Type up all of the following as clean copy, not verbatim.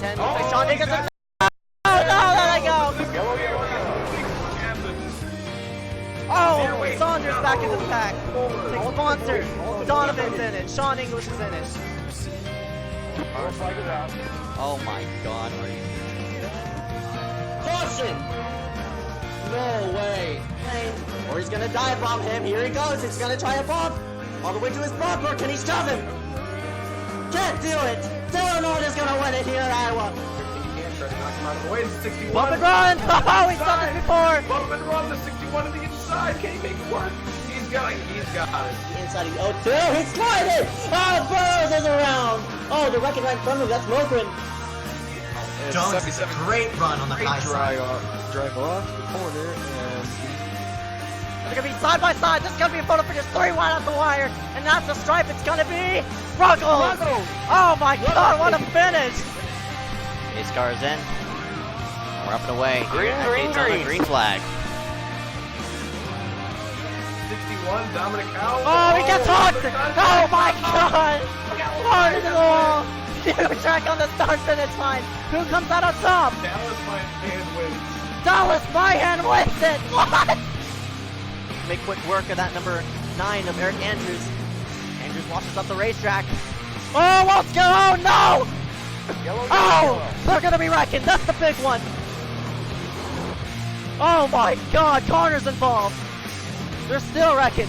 10. Looks like Sean Dickinson. Oh no, there they go! Oh, Saunders back into the pack. Takes sponsor. Donovan's in it. Sean English is in it. Oh my god. Caution! No way. Or he's gonna dive bomb him. Here he goes. He's gonna try a bomb. All the way to his bumper. Can he shove him? Can't do it. Illinois is gonna win it here in Iowa. Bump and run! Oh, he's done it before! Bump and run, the 61 to the inside. Can he make it work? He's got it. Inside of the 0-2, he's sliding! Oh, Burrows is around! Oh, the wrecking right in front of him, that's Mokrin. Jones is a great run on the high side. Drive off the corner and... They're gonna be side by side, this is gonna be a photo finish 3 wide off the wire, and that's the stripe, it's gonna be Ruggles! Oh my god, what a finish! iSCAR is in. We're up and away. Green flag. 61, Dominic Howell. Oh, he gets hooked! Oh my god! Hard into the wall! Huge track on the start finish line. Who comes out on top? Dallas Myhan wins. Dallas Myhan wins it! What? Make quick work of that number 9 of Eric Andrews. Andrews washes up the racetrack. Oh, what's going on? Oh, no! Oh! They're gonna be wrecking. That's the big one. Oh my god, Corner's involved. They're still wrecking.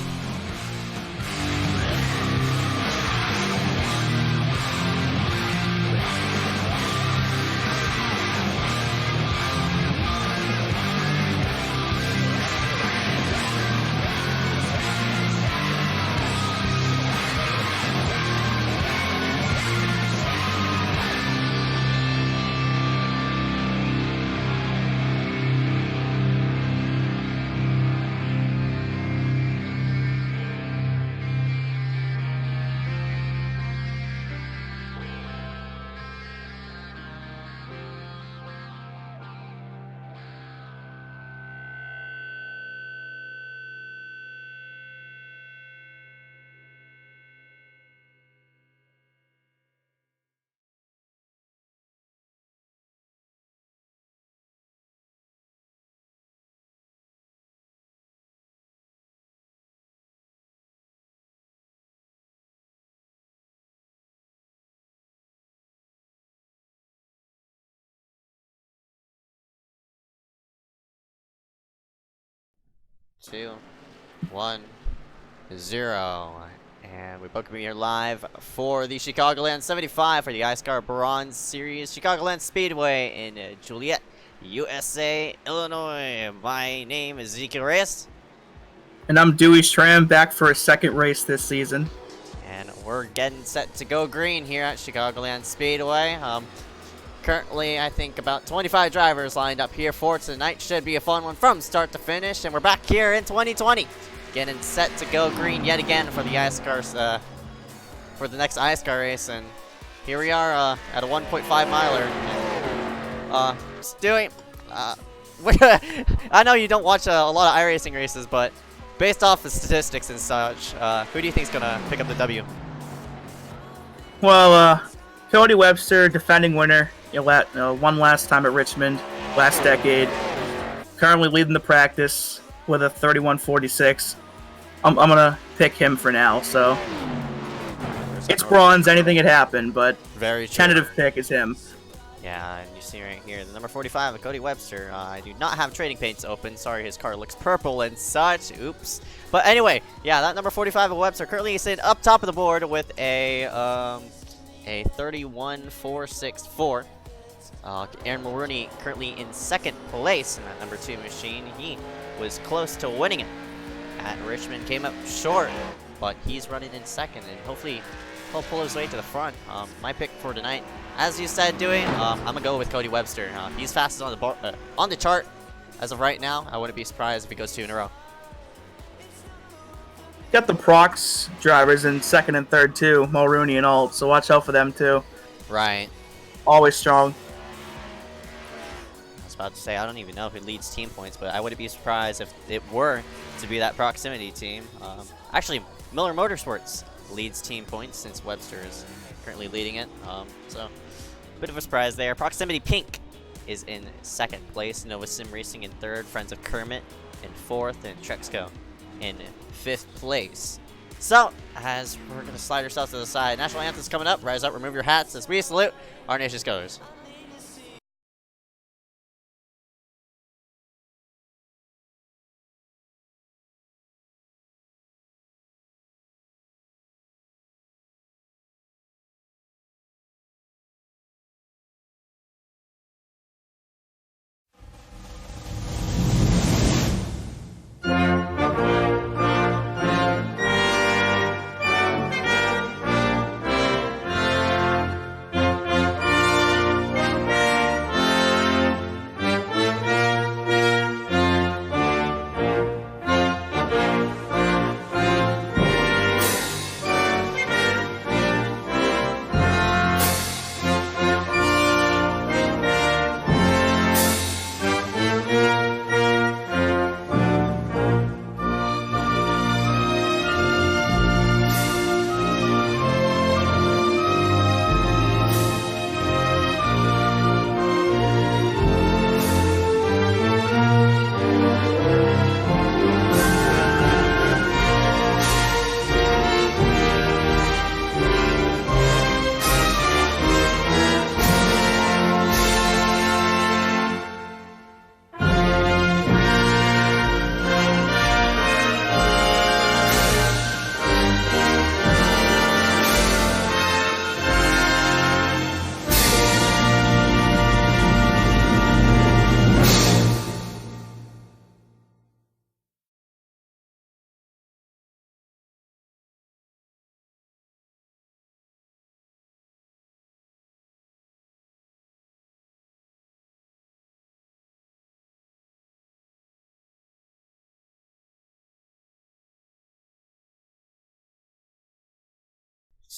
Two, 1, 0, and we both be here live for the Chicagoland 75 for the iSCAR Bronze Series, Chicagoland Speedway in Joliet, USA, Illinois. My name is Ezeckiel Reyes, and I'm Dewey Stram, back for a second race this season. And we're getting set to go green here at Chicagoland Speedway. Currently, I think about 25 drivers lined up here for tonight. Should be a fun one from start to finish. And we're back here in 2020, getting set to go green yet again for the iSCAR, for the next iSCAR race. And here we are at a 1.5 miler. Stewie, I know you don't watch a lot of iRacing races, but based off the statistics and such, who do you think is gonna pick up the W? Well, Cody Webster, defending winner, won last time at Richmond last decade. Currently leading the practice with a 31.46. I'm gonna pick him for now. So it's bronze, anything could happen, but very true. Tentative pick is him. Yeah, and you see right here, the number 45 of Cody Webster. I do not have trading paints open. Sorry, his car looks purple and such. Oops. But anyway, yeah, that number 45 of Webster currently is sitting up top of the board with a 31.464. Aaron Mulrooney currently in second place in that number 2 machine. He was close to winning it at Richmond, came up short, but he's running in second, and hopefully he'll pull his way to the front. My pick for tonight, as you said, doing, I'm gonna go with Cody Webster. He's fastest on the chart as of right now. I wouldn't be surprised if he goes 2 in a row. Got the Prox drivers in second and third too, Mulrooney and Alt, so watch out for them too. Right. Always strong. I was about to say, I don't even know who leads team points, but I wouldn't be surprised if it were to be that proximity team. Actually, Miller Motorsports leads team points since Webster is currently leading it. So Bit of a surprise there. Proximity Pink is in 2nd place. Nova Sim Racing in 3rd. Friends of Kermit in 4th. And Trexco in 5th place. So, as we're going to slide ourselves to the side, National Anthem's coming up. Rise up, remove your hats as we salute our nation's colors.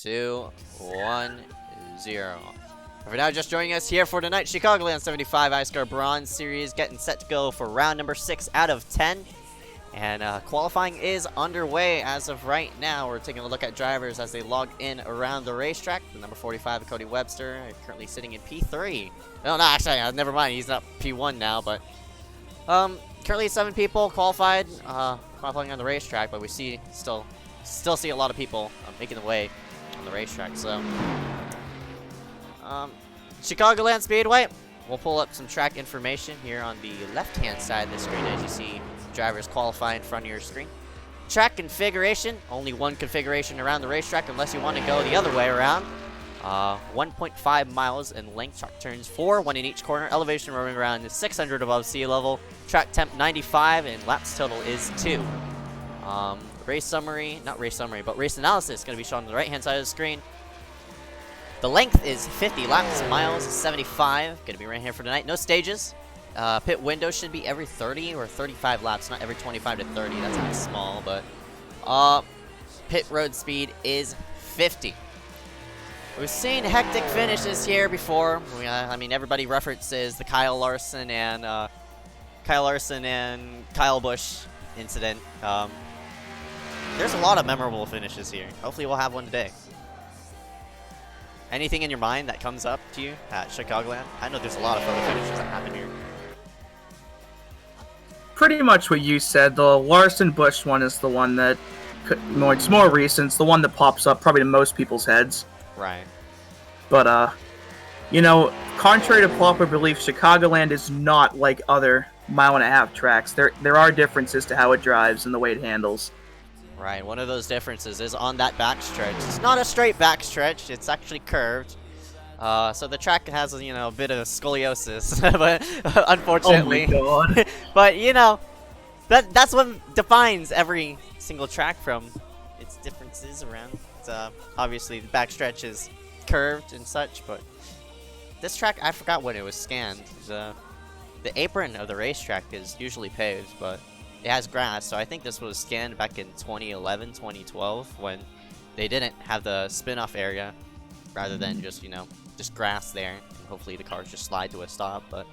Two, 1, 0. For now, just joining us here for tonight, Chicagoland 75 iSCAR Bronze Series getting set to go for round number 6 out of 10. And qualifying is underway as of right now. We're taking a look at drivers as they log in around the racetrack. The number 45, Cody Webster, currently sitting in P3. No, actually, never mind. He's up P1 now, but currently 7 people qualified, qualifying on the racetrack, but we still see a lot of people making the way on the racetrack. So, Chicagoland Speedway. We'll pull up some track information here on the left-hand side of the screen as you see drivers qualify in front of your screen. Track configuration, only one configuration around the racetrack unless you want to go the other way around. 1.5 miles in length, track turns 4, 1 in each corner, elevation roaming around 600 above sea level, track temp 95, and laps total is 2. Race summary, not race summary, but race analysis is going to be shown on the right-hand side of the screen. The length is 50 laps, miles 75. Going to be right here for tonight. No stages. Pit window should be every 30 or 35 laps, not every 25 to 30. That's kind of small, but pit road speed is 50. We've seen hectic finishes here before. I mean, everybody references the Kyle Larson and Kyle Busch incident. There's a lot of memorable finishes here. Hopefully we'll have one today. Anything in your mind that comes up to you at Chicagoland? I know there's a lot of photo finishes that happen here. Pretty much what you said. The Larson Busch one is the one that, it's more recent. It's the one that pops up probably to most people's heads. Right. But, you know, contrary to popular belief, Chicagoland is not like other mile-and-a-half tracks. There are differences to how it drives and the way it handles. Right, one of those differences is on that backstretch. It's not a straight backstretch, it's actually curved. So the track has, you know, a bit of scoliosis, but unfortunately. Oh my God. But, you know, that's what defines every single track from its differences around. Obviously, the backstretch is curved and such, but this track, I forgot when it was scanned. The apron of the racetrack is usually paved, but it has grass, so I think this was scanned back in 2011, 2012, when they didn't have the spin-off area, rather than just, you know, just grass there, and hopefully the cars just slide to a stop, but...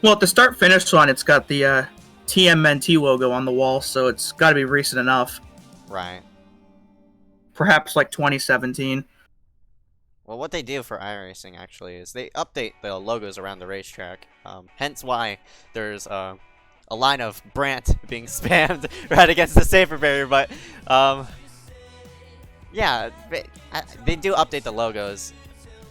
Well, at the start-finish line, it's got the TMNT logo on the wall, so it's got to be recent enough. Right. Perhaps like 2017. Well, what they do for iRacing actually is they update the logos around the racetrack. Hence why there's a line of Brant being spammed right against the safer barrier. But yeah, they do update the logos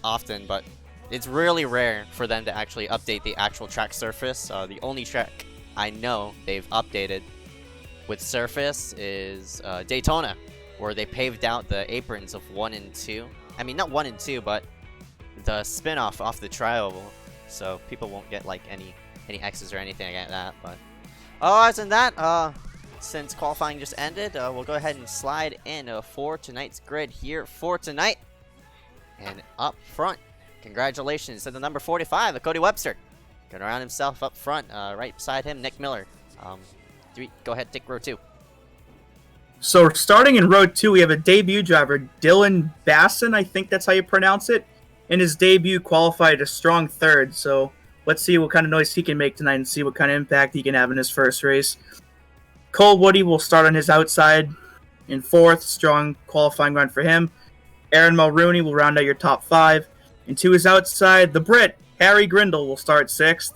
often, but it's really rare for them to actually update the actual track surface. The only track I know they've updated with surface is Daytona, where they paved out the aprons of 1 and 2. I mean, not 1 and 2, but the spin-off off the trial, so people won't get like any X's or anything like that. But other than that, since qualifying just ended, we'll go ahead and slide in for tonight's grid here for tonight. And up front, congratulations to the number 45, Cody Webster. Going around himself up front, right beside him, Nick Miller. Go ahead, take row 2. So starting in row 2, we have a debut driver, Dylan Basson, I think that's how you pronounce it. In his debut, qualified a strong 3rd, so let's see what kind of noise he can make tonight and see what kind of impact he can have in his first race. Cole Woody will start on his outside in 4th, strong qualifying run for him. Aaron Mulrooney will round out your top 5. And to his outside, the Brit, Harry Grindle, will start 6th.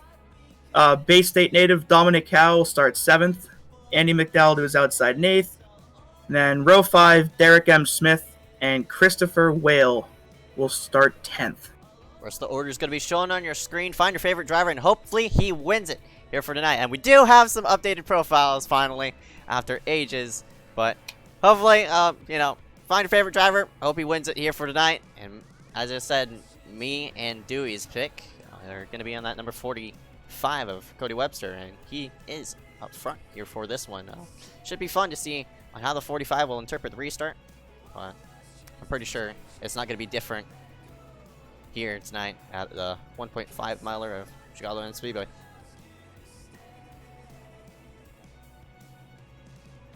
Bay State native Dominic Howe will start 7th. Andy McDowell to his outside in 8th. And then row 5, Derek M. Smith and Christopher Whale will start 10th. Rest of the order is going to be shown on your screen. Find your favorite driver, and hopefully he wins it here for tonight. And we do have some updated profiles finally after ages. But hopefully, you know, find your favorite driver. Hope he wins it here for tonight. And as I said, me and Dewey's pick are going to be on that number 45 of Cody Webster, and he is up front here for this one. Should be fun to see on how the 45 will interpret the restart, but I'm pretty sure it's not going to be different here tonight at the 1.5 miler of Chicagoland Speedway.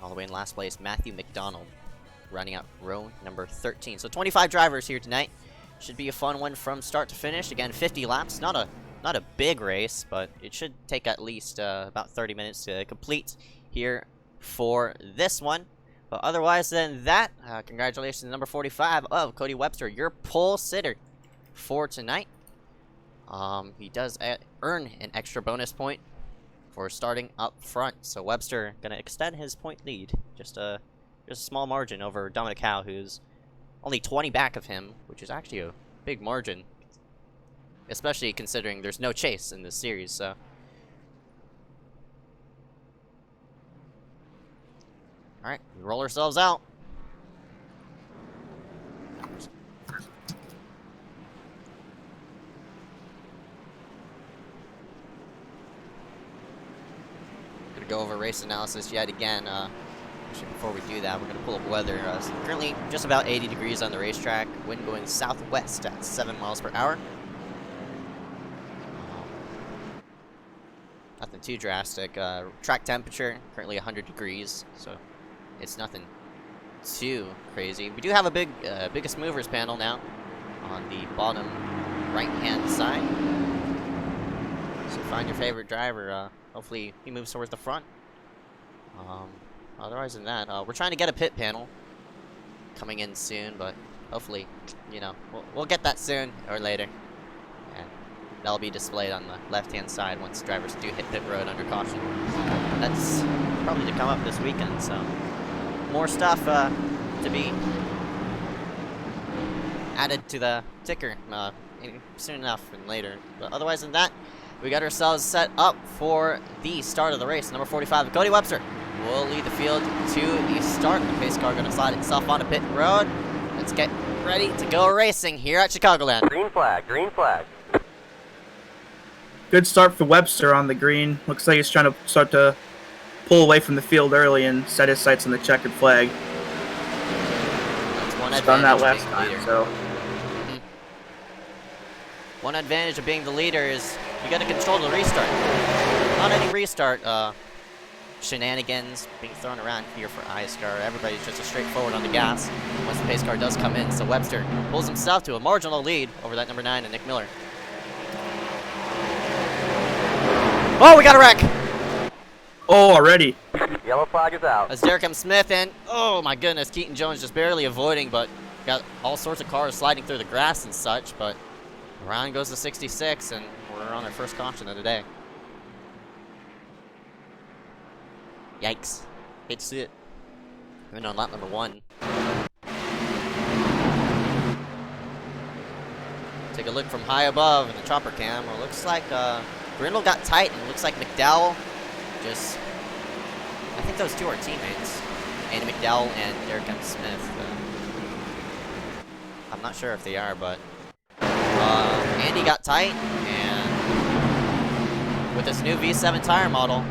All the way in last place, Matthew McDonald, running out row number 13. So 25 drivers here tonight. Should be a fun one from start to finish. Again, 50 laps. Not a big race, but it should take at least about 30 minutes to complete here for this one. But otherwise than that, congratulations to number 45 of Cody Webster, your pole sitter for tonight. He does earn an extra bonus point for starting up front. So Webster gonna extend his point lead, just a small margin over Dominic Howe, who's only 20 back of him, which is actually a big margin, especially considering there's no chase in this series. So alright, we roll ourselves out. Gonna go over race analysis yet again. Actually, before we do that, we're gonna pull up weather. Currently just about 80 degrees on the racetrack. Wind going southwest at 7 miles per hour. Nothing too drastic. Track temperature currently 100 degrees, so it's nothing too crazy. We do have a biggest movers panel now on the bottom right-hand side. So find your favorite driver. Hopefully he moves towards the front. Otherwise than that, we're trying to get a pit panel coming in soon, but hopefully, you know, we'll get that soon or later. That'll be displayed on the left-hand side once drivers do hit pit road under caution. That's probably to come up this weekend, so more stuff to be added to the ticker soon enough and later. But otherwise than that, we got ourselves set up for the start of the race. Number 45, Cody Webster, will lead the field to the start. The pace car going to slide itself onto pit road. Let's get ready to go racing here at Chicagoland. Green flag, green flag. Good start for Webster on the green. Looks like he's trying to start to pull away from the field early and set his sights on the checkered flag. That's one He's done that advantage last of being the time, leader. so One advantage of being the leader is you got to control the restart. Not any restart shenanigans being thrown around here for iSCAR. Everybody's just straightforward on the gas once the pace car does come in. So Webster pulls himself to a marginal lead over that number 9 and Nick Miller. Oh, we got a wreck! oh, already. Yellow flag is out. As Derek M. Smith and, oh my goodness, Keaton Jones just barely avoiding, but got all sorts of cars sliding through the grass and such, but around goes the 66, and we're on our first caution of the day. Yikes. Hate to see it. Even on lap number 1. Take a look from high above in the chopper cam. Well, it looks like Grindle got tight, and it looks like McDowell just... I think those two are teammates. Andy McDowell and Derek M. Smith. I'm not sure if they are, but Andy got tight, and with this new V7 tire model,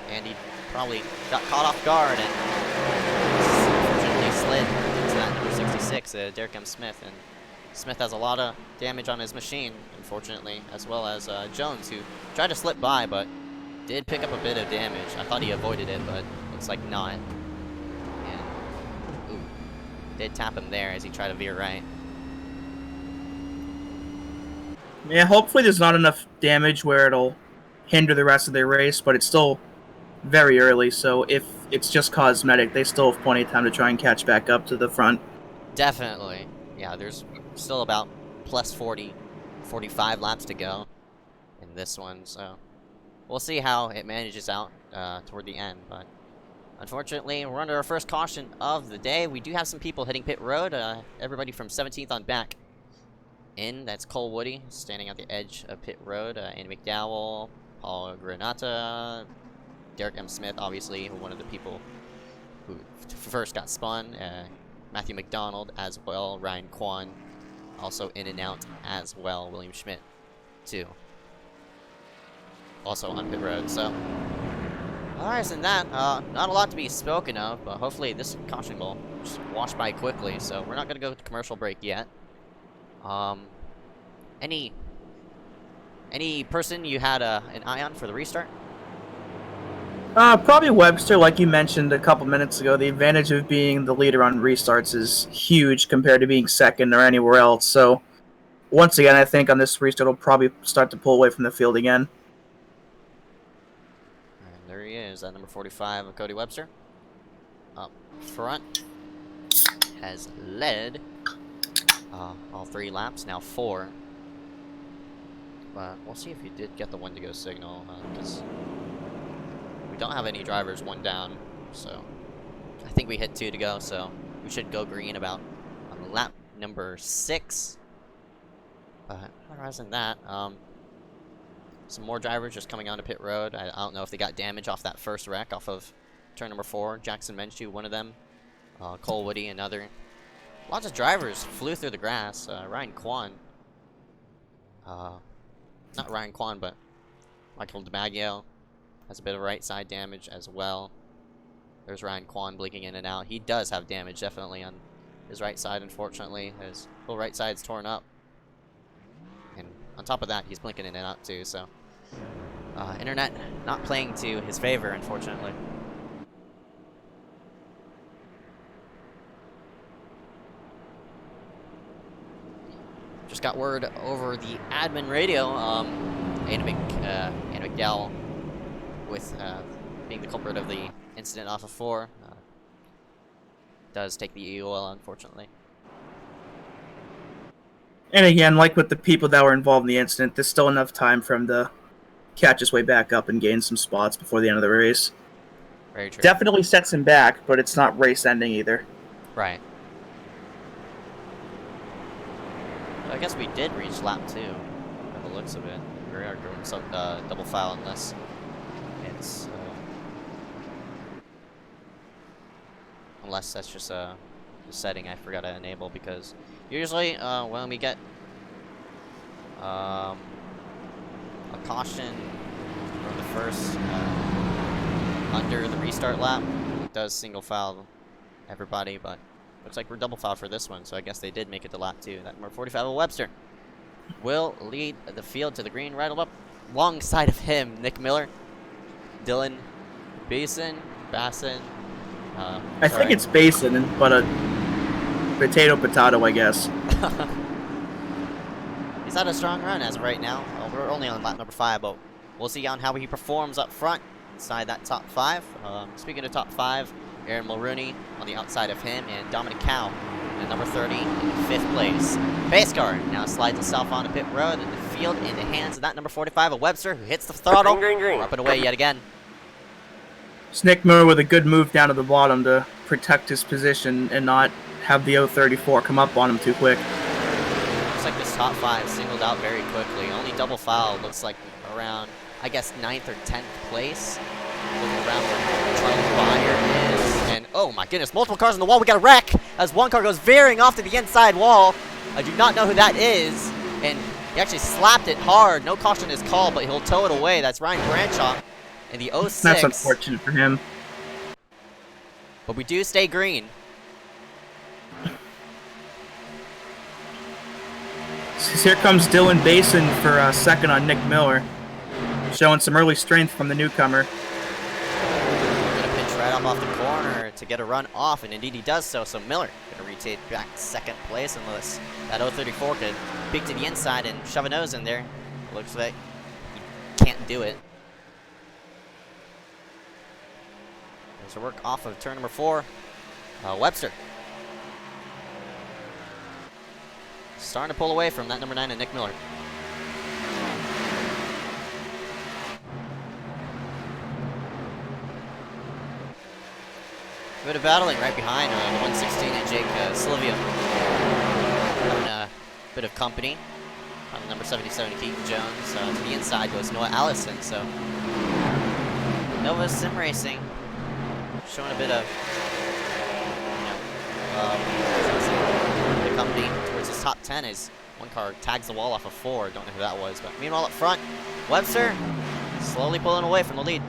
Andy probably got caught off guard and unfortunately slid into that number 66, Derek M. Smith. And Smith has a lot of damage on his machine, unfortunately, as well as Jones, who tried to slip by, but did pick up a bit of damage. I thought he avoided it, but looks like not. And ooh, did tap him there as he tried to veer right. Yeah, hopefully there's not enough damage where it'll hinder the rest of the race, but it's still very early, so if it's just cosmetic, they still have plenty of time to try and catch back up to the front. Definitely. Yeah, there's still about plus 40, 45 laps to go in this one, so we'll see how it manages out toward the end, but unfortunately, we're under our first caution of the day. We do have some people hitting pit road, everybody from 17th on back in. That's Cole Woody, standing at the edge of pit road, Andy McDowell, Paul Granata, Derek M. Smith, obviously, one of the people who first got spun, Matthew McDonald as well, Ryan Kwan, also in and out as well, William Schmidt, too. Also on pit road, so otherwise than that, not a lot to be spoken of, but hopefully this caution will just wash by quickly, so we're not going to go to commercial break yet. Any person you had an eye on for the restart? Probably Webster, like you mentioned a couple minutes ago. The advantage of being the leader on restarts is huge compared to being second or anywhere else, so once again, I think on this restart, he'll probably start to pull away from the field again. And there he is, at number 45 of Cody Webster. Up front. Has led all 3 laps, now 4. But we'll see if he did get the one-to-go signal, because we don't have any drivers 1 down, so I think we hit 2 to go, so we should go green about on lap number 6. But otherwise than that, some more drivers just coming onto pit road. I don't know if they got damage off that first wreck off of turn number 4. Jackson Menshew, one of them. Cole Woody, another. Lots of drivers flew through the grass. Ryan Kwan. Not Ryan Kwan, but Michael DiMaggio has a bit of right side damage as well. There's Ryan Kwan blinking in and out. He does have damage, definitely, on his right side, unfortunately. His whole right side's torn up. And on top of that, he's blinking in and out, too, so internet not playing to his favor, unfortunately. Just got word over the admin radio. Andy McDowell, with being the culprit of the incident off of 4, does take the EOL, unfortunately. And again, like with the people that were involved in the incident, there's still enough time for him to catch his way back up and gain some spots before the end of the race. Very true. Definitely sets him back, but it's not race ending either. Right. I guess we did reach lap 2, by the looks of it. We are doing some double foul unless it's unless that's just the setting I forgot to enable, because usually when we get a caution from the first under the restart lap, it does single foul everybody, but looks like we're double fouled for this one, so I guess they did make it to lap 2. That number 45 of Webster will lead the field to the green, right up alongside of him, Nick Miller, Dylan Basson. I think it's Basin, but a potato, I guess. He's had a strong run as of right now. Well, we're only on lap number 5, but we'll see on how he performs up front inside that top 5. Speaking of top 5, Aaron Mulrooney on the outside of him, and Dominic Cow And number 30 in 5th place. Pace car now slides itself onto pit road and the field in the hands of that number 45 of Webster, who hits the throttle. Green. We're up and away yet again. It's Nick Miller with a good move down to the bottom to protect his position and not have the 034 come up on him too quick. Looks like this top 5 singled out very quickly. Only double foul looks like around, I guess, 9th or 10th place. Looking around where Charlie Byer is. And oh my goodness, multiple cars on the wall. We got a wreck as one car goes veering off to the inside wall. I do not know who that is. And he actually slapped it hard. No caution is called, but he'll tow it away. That's Ryan Branshaw in the 06. That's unfortunate for him. But we do stay green. Here comes Dylan Basin for a second on Nick Miller. Showing some early strength from the newcomer. Gonna pinch right up off the corner to get a run off, and indeed he does so. So Miller gonna retake back 2nd place unless that 034 could peek to the inside and shove a nose in there. Looks like he can't do it. There's a work off of turn number 4. Webster. Starting to pull away from that number 9 and Nick Miller. A bit of battling right behind the 116 and Jake Silvio. Having a bit of company on number 77 Keaton Jones. To the inside goes Noah Allison. So Nova Sim Racing showing a bit of the company towards his top 10 as one car tags the wall off of 4. Don't know who that was, but meanwhile up front, Webster slowly pulling away from the lead.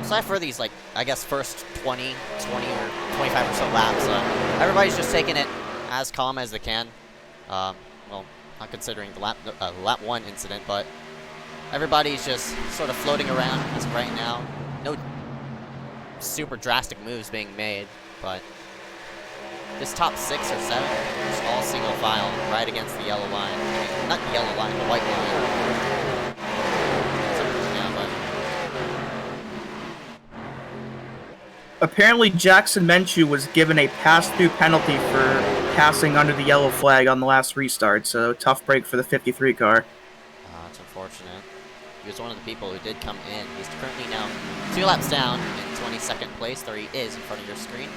Aside for these, like, I guess first 20 or 25 or so laps, everybody's just taking it as calm as they can. Well, not considering the lap 1 incident, but everybody's just sort of floating around as of right now. No super drastic moves being made, but this top 6 or 7 is all single file right against the yellow line. I mean, not the yellow line, the white line. Apparently, Jackson Menchu was given a pass-through penalty for passing under the yellow flag on the last restart, so tough break for the 53 car. It's unfortunate. He was one of the people who did come in. He's currently now 2 laps down in 22nd place. There he is in front of your screen.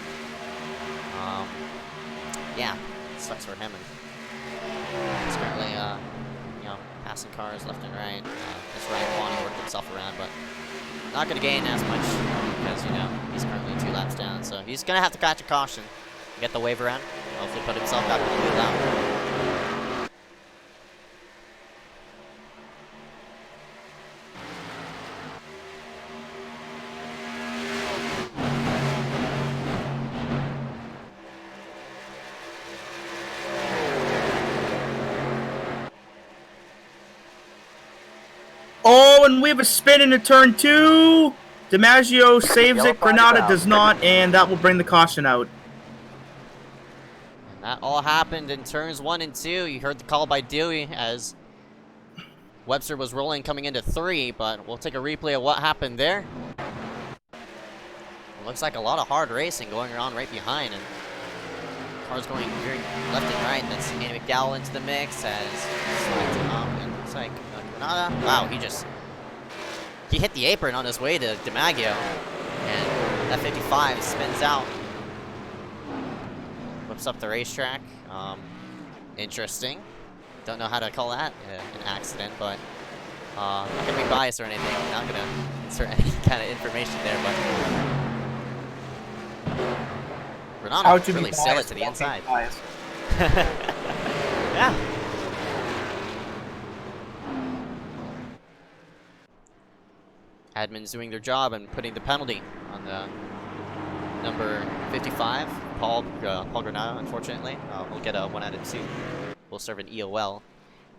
Yeah, sucks for him. And he's currently, passing cars left and right. This Ryan Wanny worked himself around, but not going to gain as much because, he's currently 2 laps down. So he's going to have to catch a caution, get the wave around, and hopefully put himself back on the lead lap. Oh, and we have a spin into turn 2. DiMaggio saves it, Granada does not, and that will bring the caution out. And that all happened in turns 1 and 2. You heard the call by Dewey as Webster was rolling coming into 3, but we'll take a replay of what happened there. It looks like a lot of hard racing going on right behind, and cars going very left and right. That's Andy McDowell into the mix as slides up, and it looks like Granada. Wow, he hit the apron on his way to DiMaggio, and that 55 spins out. Whips up the racetrack. Interesting. Don't know how to call that an accident, but not gonna be biased or anything. Not gonna insert any kind of information there, but Granada really sell it to the inside. Yeah. Admin's doing their job and putting the penalty on the number 55, Paul Granada, unfortunately. We'll get a 1 out of 2. We'll serve an EOL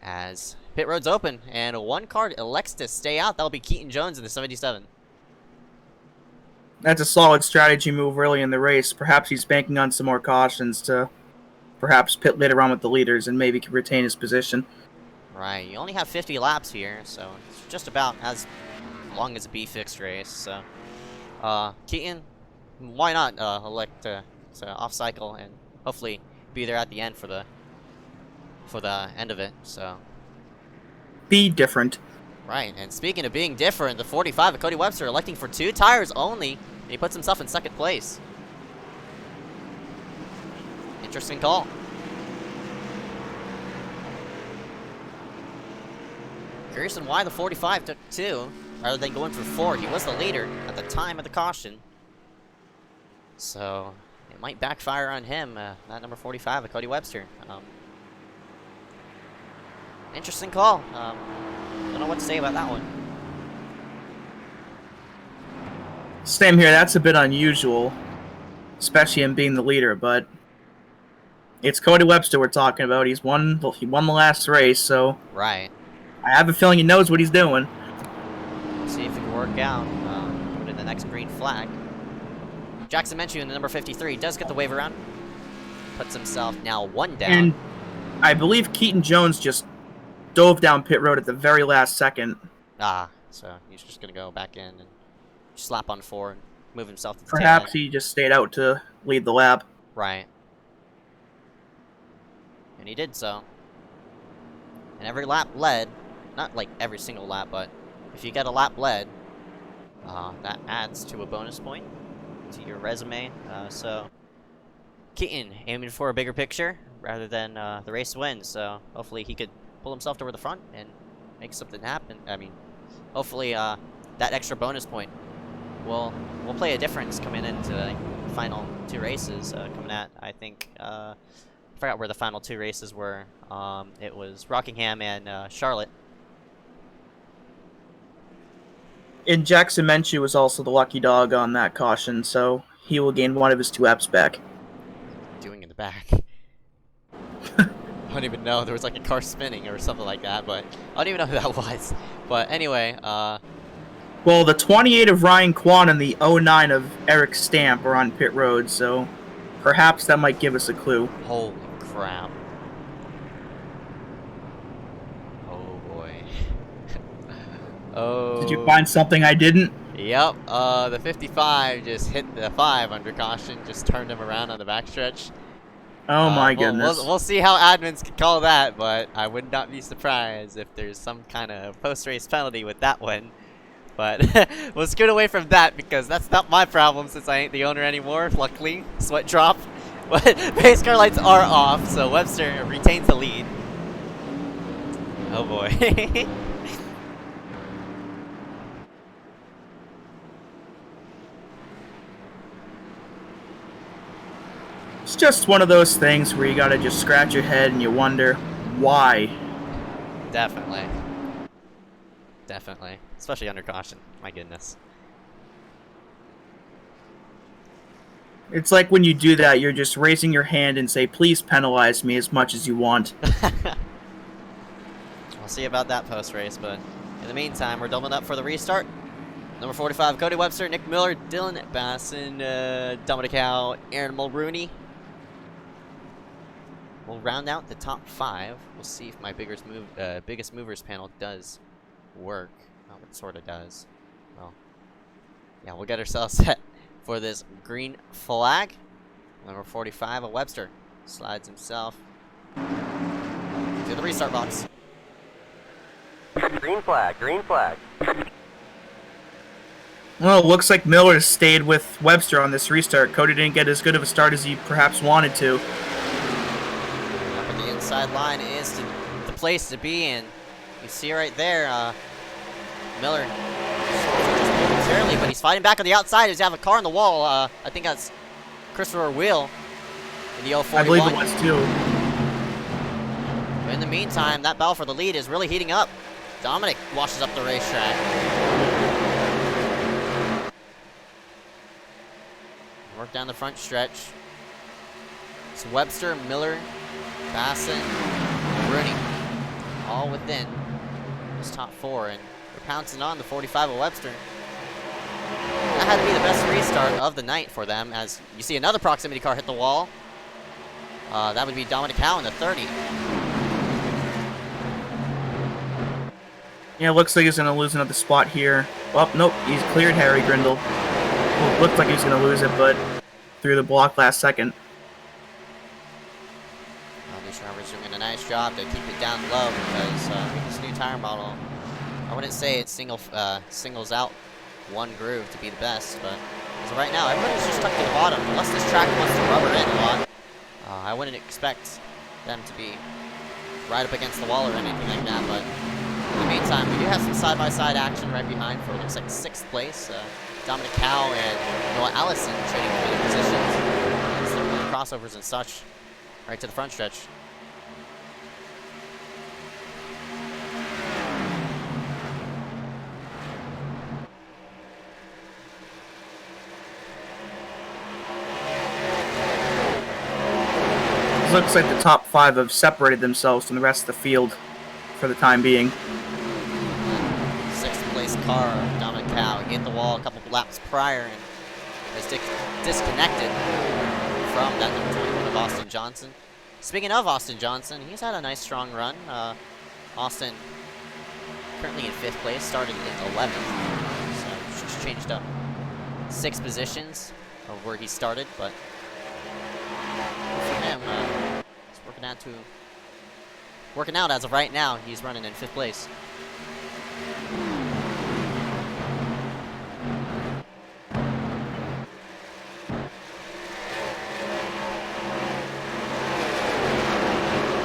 as pit road's open, and one car elects to stay out. That'll be Keaton Jones in the 77. That's a solid strategy move early in the race. Perhaps he's banking on some more cautions to perhaps pit later on with the leaders and maybe can retain his position. Right, you only have 50 laps here, so it's just about as long as a B-fixed race, so... Keaton, why not elect to off-cycle and hopefully be there at the end for the end of it, so... Be different. Right, and speaking of being different, the 45 of Cody Webster electing for 2 tires only, and he puts himself in 2nd place. Interesting call. Curious on why the 45 took 2, rather than going for 4. He was the leader at the time of the caution. So, it might backfire on him, that number 45 of Cody Webster. Interesting call. Don't know what to say about that one. Same here, that's a bit unusual, especially him being the leader, but it's Cody Webster we're talking about. He won the last race, so Right. I have a feeling he knows what he's doing. See if it can work out. Go to the next green flag. Jackson Menchu in the number 53 does get the wave around. Puts himself now 1 down. And I believe Keaton Jones just dove down pit road at the very last second. So he's just going to go back in and slap on 4 and move himself to the Perhaps tail. he just stayed out to lead the lap. Right. And he did so. And every lap led, not like every single lap, but if you get a lap led, that adds to a bonus point to your resume. So Keaton aiming for a bigger picture rather than the race win. So hopefully he could pull himself toward the front and make something happen. I mean, hopefully that extra bonus point will play a difference coming into the final 2 races. Coming at, I think, I forgot where the final 2 races were. It was Rockingham and Charlotte. And Jackson Menchu was also the lucky dog on that caution, so he will gain 1 of his 2 apps back. Doing in the back. I don't even know. There was like a car spinning or something like that, but I don't even know who that was. But anyway, Well, the 28 of Ryan Kwan and the 09 of Eric Stamp are on pit road, so perhaps that might give us a clue. holy crap. Oh boy. Oh. Did you find something I didn't? Yep, the 55 just hit the 5 under caution, just turned him around on the backstretch. Oh my goodness. We'll see how admins can call that, but I would not be surprised if there's some kind of post-race penalty with that one. But we'll scoot away from that because that's not my problem since I ain't the owner anymore, luckily. Sweat drop. But pace car lights are off, so Webster retains the lead. Oh boy. It's just one of those things where you gotta just scratch your head and you wonder, why? Definitely. Definitely. Especially under caution. My goodness. It's like when you do that, you're just raising your hand and say, please penalize me as much as you want. We'll see about that post-race, but in the meantime, we're doubling up for the restart. Number 45, Cody Webster, Nick Miller, Dylan Basson, Dominic Howe, Aaron Mulrooney. We'll round out the top 5. We'll see if my biggest movers panel does work. Oh, it sort of does. Well, yeah, we'll get ourselves set for this green flag. Number 45 of Webster slides himself to the restart box. Green flag, green flag. Well, it looks like Miller stayed with Webster on this restart. Cody didn't get as good of a start as he perhaps wanted to. Up on the inside line is the place to be, and you see right there, Miller momentarily, but he's fighting back on the outside. He's have a car on the wall. I think that's Christopher Wheel in the 041. I believe it was too. But in the meantime, that battle for the lead is really heating up. Dominic washes up the racetrack. Work down the front stretch. It's Webster, Miller, Basson, Rooney, all within this top 4, and they're pouncing on the 45 of Webster. that had to be the best restart of the night for them, as you see another proximity car hit the wall. That would be Dominic Howe in the 30. Yeah, looks like he's going to lose another spot here. Well, nope, he's cleared Harry Grindle. Well, looked like he was going to lose it, but through the block last second. These drivers doing a nice job to keep it down low because with this new tire model, I wouldn't say it singles out one groove to be the best, but as of right now, everybody's just stuck to the bottom. Unless this track wants to rubber in a lot, I wouldn't expect them to be right up against the wall or anything like that, but in the meantime, we do have some side-by-side action right behind for what looks like 6th place. Dominic Howe and Noah Allison trading for positions. And some crossovers and such right to the front stretch. It looks like the top 5 have separated themselves from the rest of the field for the time being. 6th place car, Dominic Howe, hit the wall a couple laps prior and is disconnected from that number 21 of Austin Johnson. Speaking of Austin Johnson, he's had a nice strong run. Austin currently in 5th place, started in 11th, so just changed up 6 positions of where he started, but for him, it's working out as of right now. He's running in 5th place.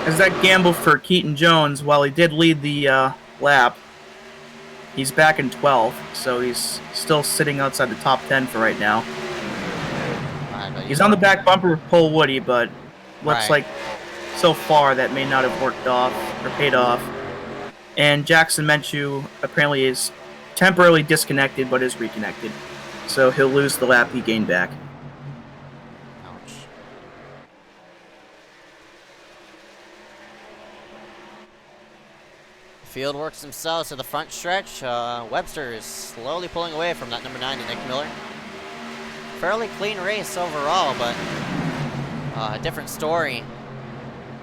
As that gamble for Keaton Jones, while he did lead the lap, he's back in 12th, so he's still sitting outside the top 10 for right now. He's on the back bumper with Paul Woody, but looks like so far that may not have worked off or paid off. And Jackson Menchu apparently is temporarily disconnected, but is reconnected. So he'll lose the lap he gained back. Ouch. Field works themselves to the front stretch. Webster is slowly pulling away from that number 9 to Nick Miller. Fairly clean race overall, but a different story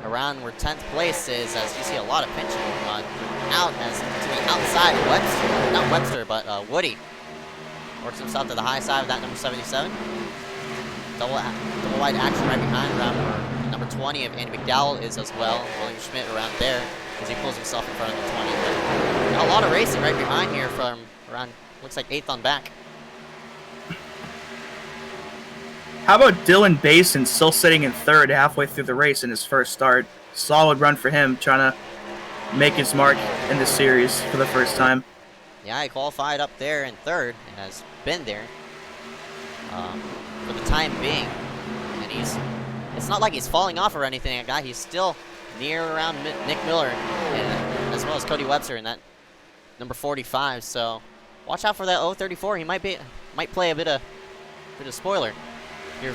around where 10th place is, as you see a lot of pinching going on out as to the outside of Webster. Not Webster, but Woody. Works himself to the high side of that number 77. Double wide action right behind, around where number 20 of Andy McDowell is as well. William Schmidt around there as he pulls himself in front of the 20. But a lot of racing right behind here from around, looks like 8th on back. How about Dylan Basin still sitting in 3rd halfway through the race in his first start? Solid run for him, trying to make his mark in this series for the first time. Yeah, he qualified up there in 3rd and has been there for the time being. And it's not like he's falling off or anything like that. He's still near around Nick Miller, and, as well as Cody Webster in that number 45. So watch out for that 034. He might play a bit of spoiler here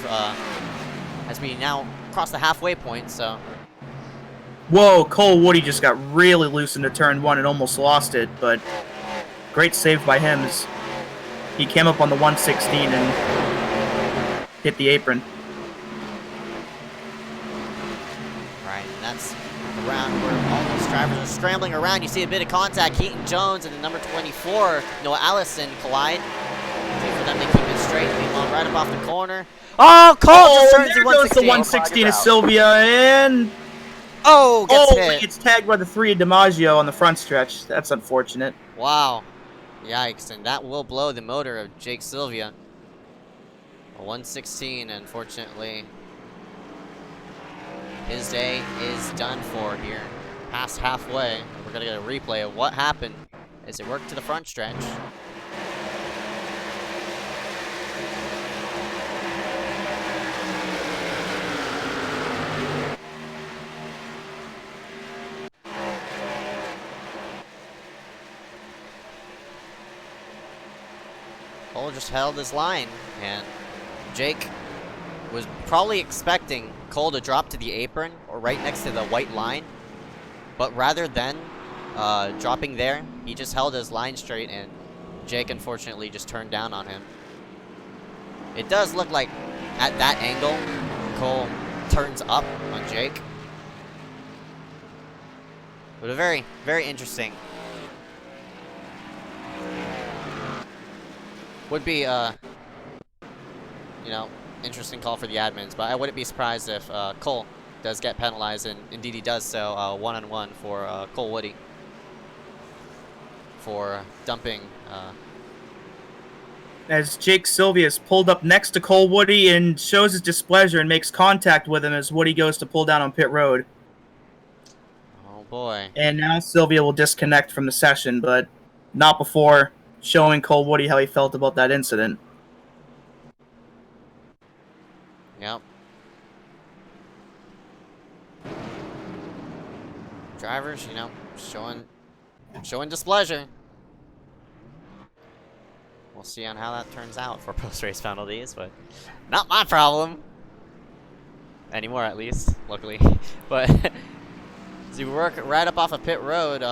as we now cross the halfway point. So whoa, Cole Woody just got really loose into turn 1 and almost lost it, but great save by him as he came up on the 116 and hit the apron. Right, and that's around where all those drivers are scrambling around. You see a bit of contact. Keaton Jones and the number 24, Noah Allison, collide. For them to keep it straight. Meanwhile, right up off the corner. Oh, Cole just turns there the goes the 116 of Sylvia, and gets hit. He gets tagged by the 3 of DiMaggio on the front stretch. That's unfortunate. Wow. Yikes, and that will blow the motor of Jake Sylvia. A 116, unfortunately. His day is done for here. Past halfway. We're going to get a replay of what happened as it worked to the front stretch. Cole just held his line, and Jake was probably expecting Cole to drop to the apron or right next to the white line, but rather than dropping there, he just held his line straight, and Jake unfortunately just turned down on him. It does look like at that angle, Cole turns up on Jake. But a very, very interesting. Would be, you know, interesting call for the admins, but I wouldn't be surprised if Cole does get penalized, and indeed he does so, one-on-one for Cole Woody for dumping. As Jake Sylvia is pulled up next to Cole Woody and shows his displeasure and makes contact with him as Woody goes to pull down on pit road. Oh boy. And now Sylvia will disconnect from the session, but not before showing Cole Woody how he felt about that incident. Yep. Drivers, you know, showing displeasure. We'll see on how that turns out for post-race penalties, but not my problem. Anymore, at least, luckily. But as we work right up off of pit road,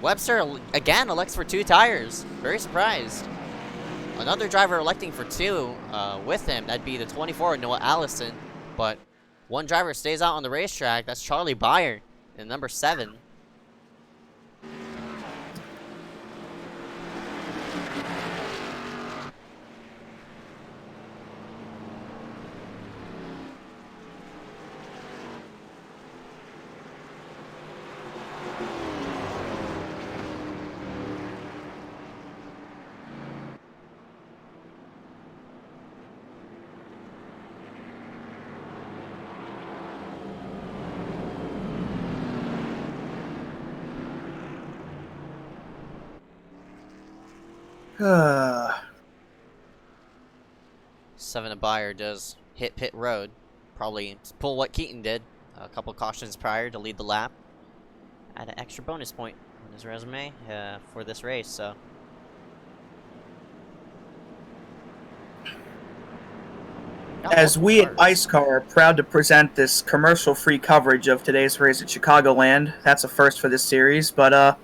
Webster, again, elects for 2 tires. Very surprised. Another driver electing for 2 with him. That'd be the 24, Noah Allison. But one driver stays out on the racetrack. That's Charlie Beyer in number 7. Seven Beyer does hit pit road. Probably pull what Keaton did a couple cautions prior to lead the lap. Add an extra bonus point on his resume for this race, so. As we at iSCAR are proud to present this commercial-free coverage of today's race at Chicagoland. That's a first for this series, but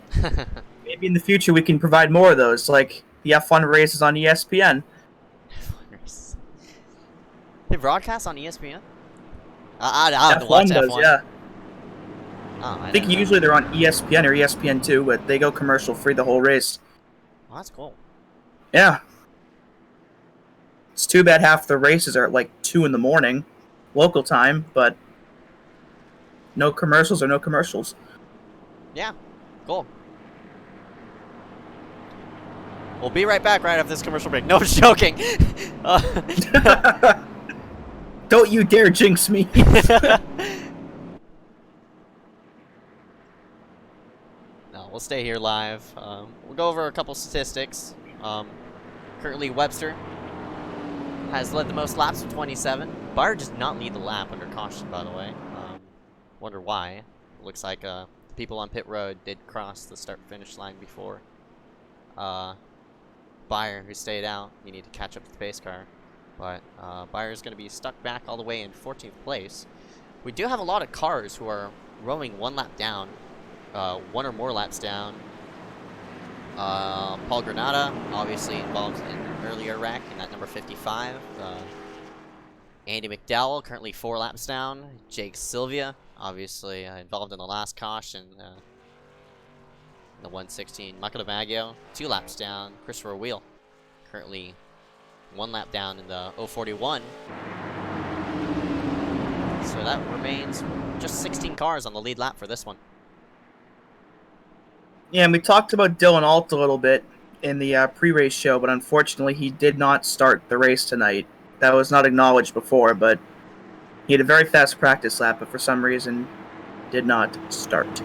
maybe in the future we can provide more of those, like the F1 races on ESPN. They broadcast on ESPN? I have to watch F1 does, yeah. Oh, I think usually they're on ESPN or ESPN2, but they go commercial-free the whole race. Oh, that's cool. Yeah. It's too bad half the races are at like 2 in the morning, local time, but no commercials or no commercials. Yeah, cool. We'll be right back right after this commercial break. No, I'm joking. Don't you dare jinx me. No, we'll stay here live. We'll go over a couple statistics. Currently, Webster has led the most laps with 27. Beyer does not lead the lap under caution, by the way. Wonder why. Looks like people on pit road did cross the start-finish line before. Beyer, who stayed out, you need to catch up to the pace car. But Beyer's going to be stuck back all the way in 14th place. We do have a lot of cars who are rowing 1 lap down, 1 or more laps down. Paul Granada, obviously involved in an earlier wreck in that number 55. Andy McDowell, currently 4 laps down. Jake Sylvia, obviously involved in the last caution. The 116. Michael DiMaggio, 2 laps down. Christopher Wheel, currently 1 lap down in the 041. So that remains just 16 cars on the lead lap for this one. Yeah, and we talked about Dylan Alt a little bit in the pre-race show, but unfortunately he did not start the race tonight. That was not acknowledged before, but he had a very fast practice lap, but for some reason did not start.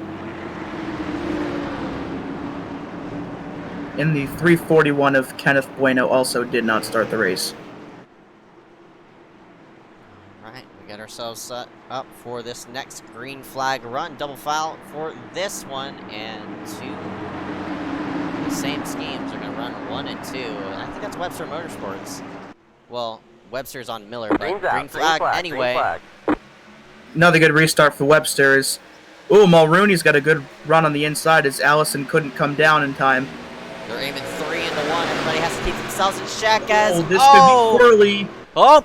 In the 341 of Kenneth Bueno also did not start the race. Alright, we got ourselves set up for this next green flag run. Double foul for this one, and 2. The same schemes are going to run 1 and 2. And I think that's Webster Motorsports. Well, Webster's on Miller, but green flag anyway. Another good restart for Webster's. Ooh, Mulrooney's got a good run on the inside as Allison couldn't come down in time. They're aiming 3 into 1. Everybody has to keep themselves in check as... Oh, this could be Corley. Oh!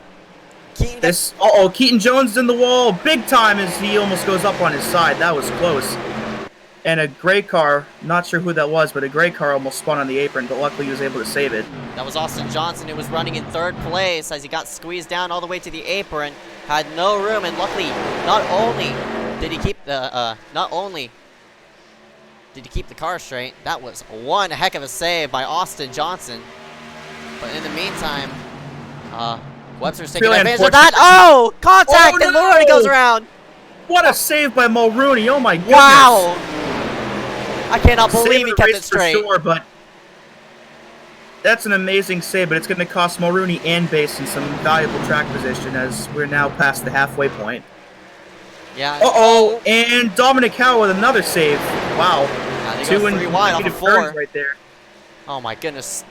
Keaton gets... Keaton Jones is in the wall, big time as he almost goes up on his side. That was close. And a gray car, not sure who that was, but a gray car almost spun on the apron, but luckily he was able to save it. That was Austin Johnson, who was running in 3rd place as he got squeezed down all the way to the apron. Had no room, and luckily, not only did he keep the car straight, that was one heck of a save by Austin Johnson. But in the meantime, Webster's taking advantage of that. Oh! Contact! Oh, And no! Mulrooney goes around! What a save by Mulrooney, oh my goodness. Wow! I cannot believe he kept it straight. For sure, but that's an amazing save, but it's going to cost Mulrooney and Basin some valuable track position as we're now past the halfway point. Yeah. Uh-oh, and Dominic Howe with another save. Wow. Yeah, 2 3 wide off of 4 right there. Oh my goodness.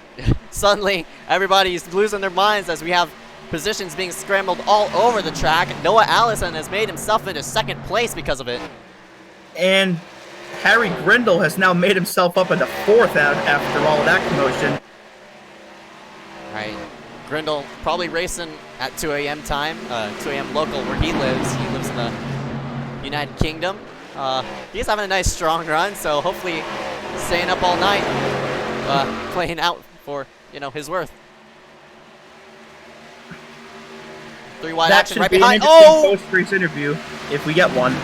Suddenly, everybody's losing their minds as we have positions being scrambled all over the track. Noah Allison has made himself into 2nd place because of it. And Harry Grindle has now made himself up into 4th after all of that commotion. Right. Grindle probably racing at 2 a.m. time, 2 a.m. local where he lives. He lives in the United Kingdom. He's having a nice strong run, so hopefully staying up all night, playing out for, you know, his worth. 3 wide action right behind. Oh! Post-race interview if we get one.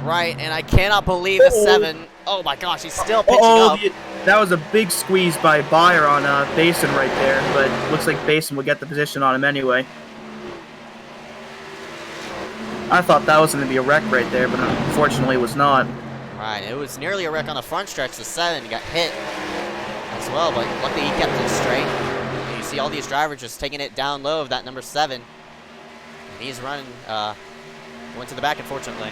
Right, and I cannot believe the 7. Oh my gosh, he's still pitching up. That was a big squeeze by Bayer on Basin right there, but looks like Basin will get the position on him anyway. I thought that was going to be a wreck right there, but unfortunately it was not. Right, it was nearly a wreck on the front stretch. The 7 got hit as well, but luckily he kept it straight. And you see all these drivers just taking it down low of that number 7. And he's running, went to the back, unfortunately.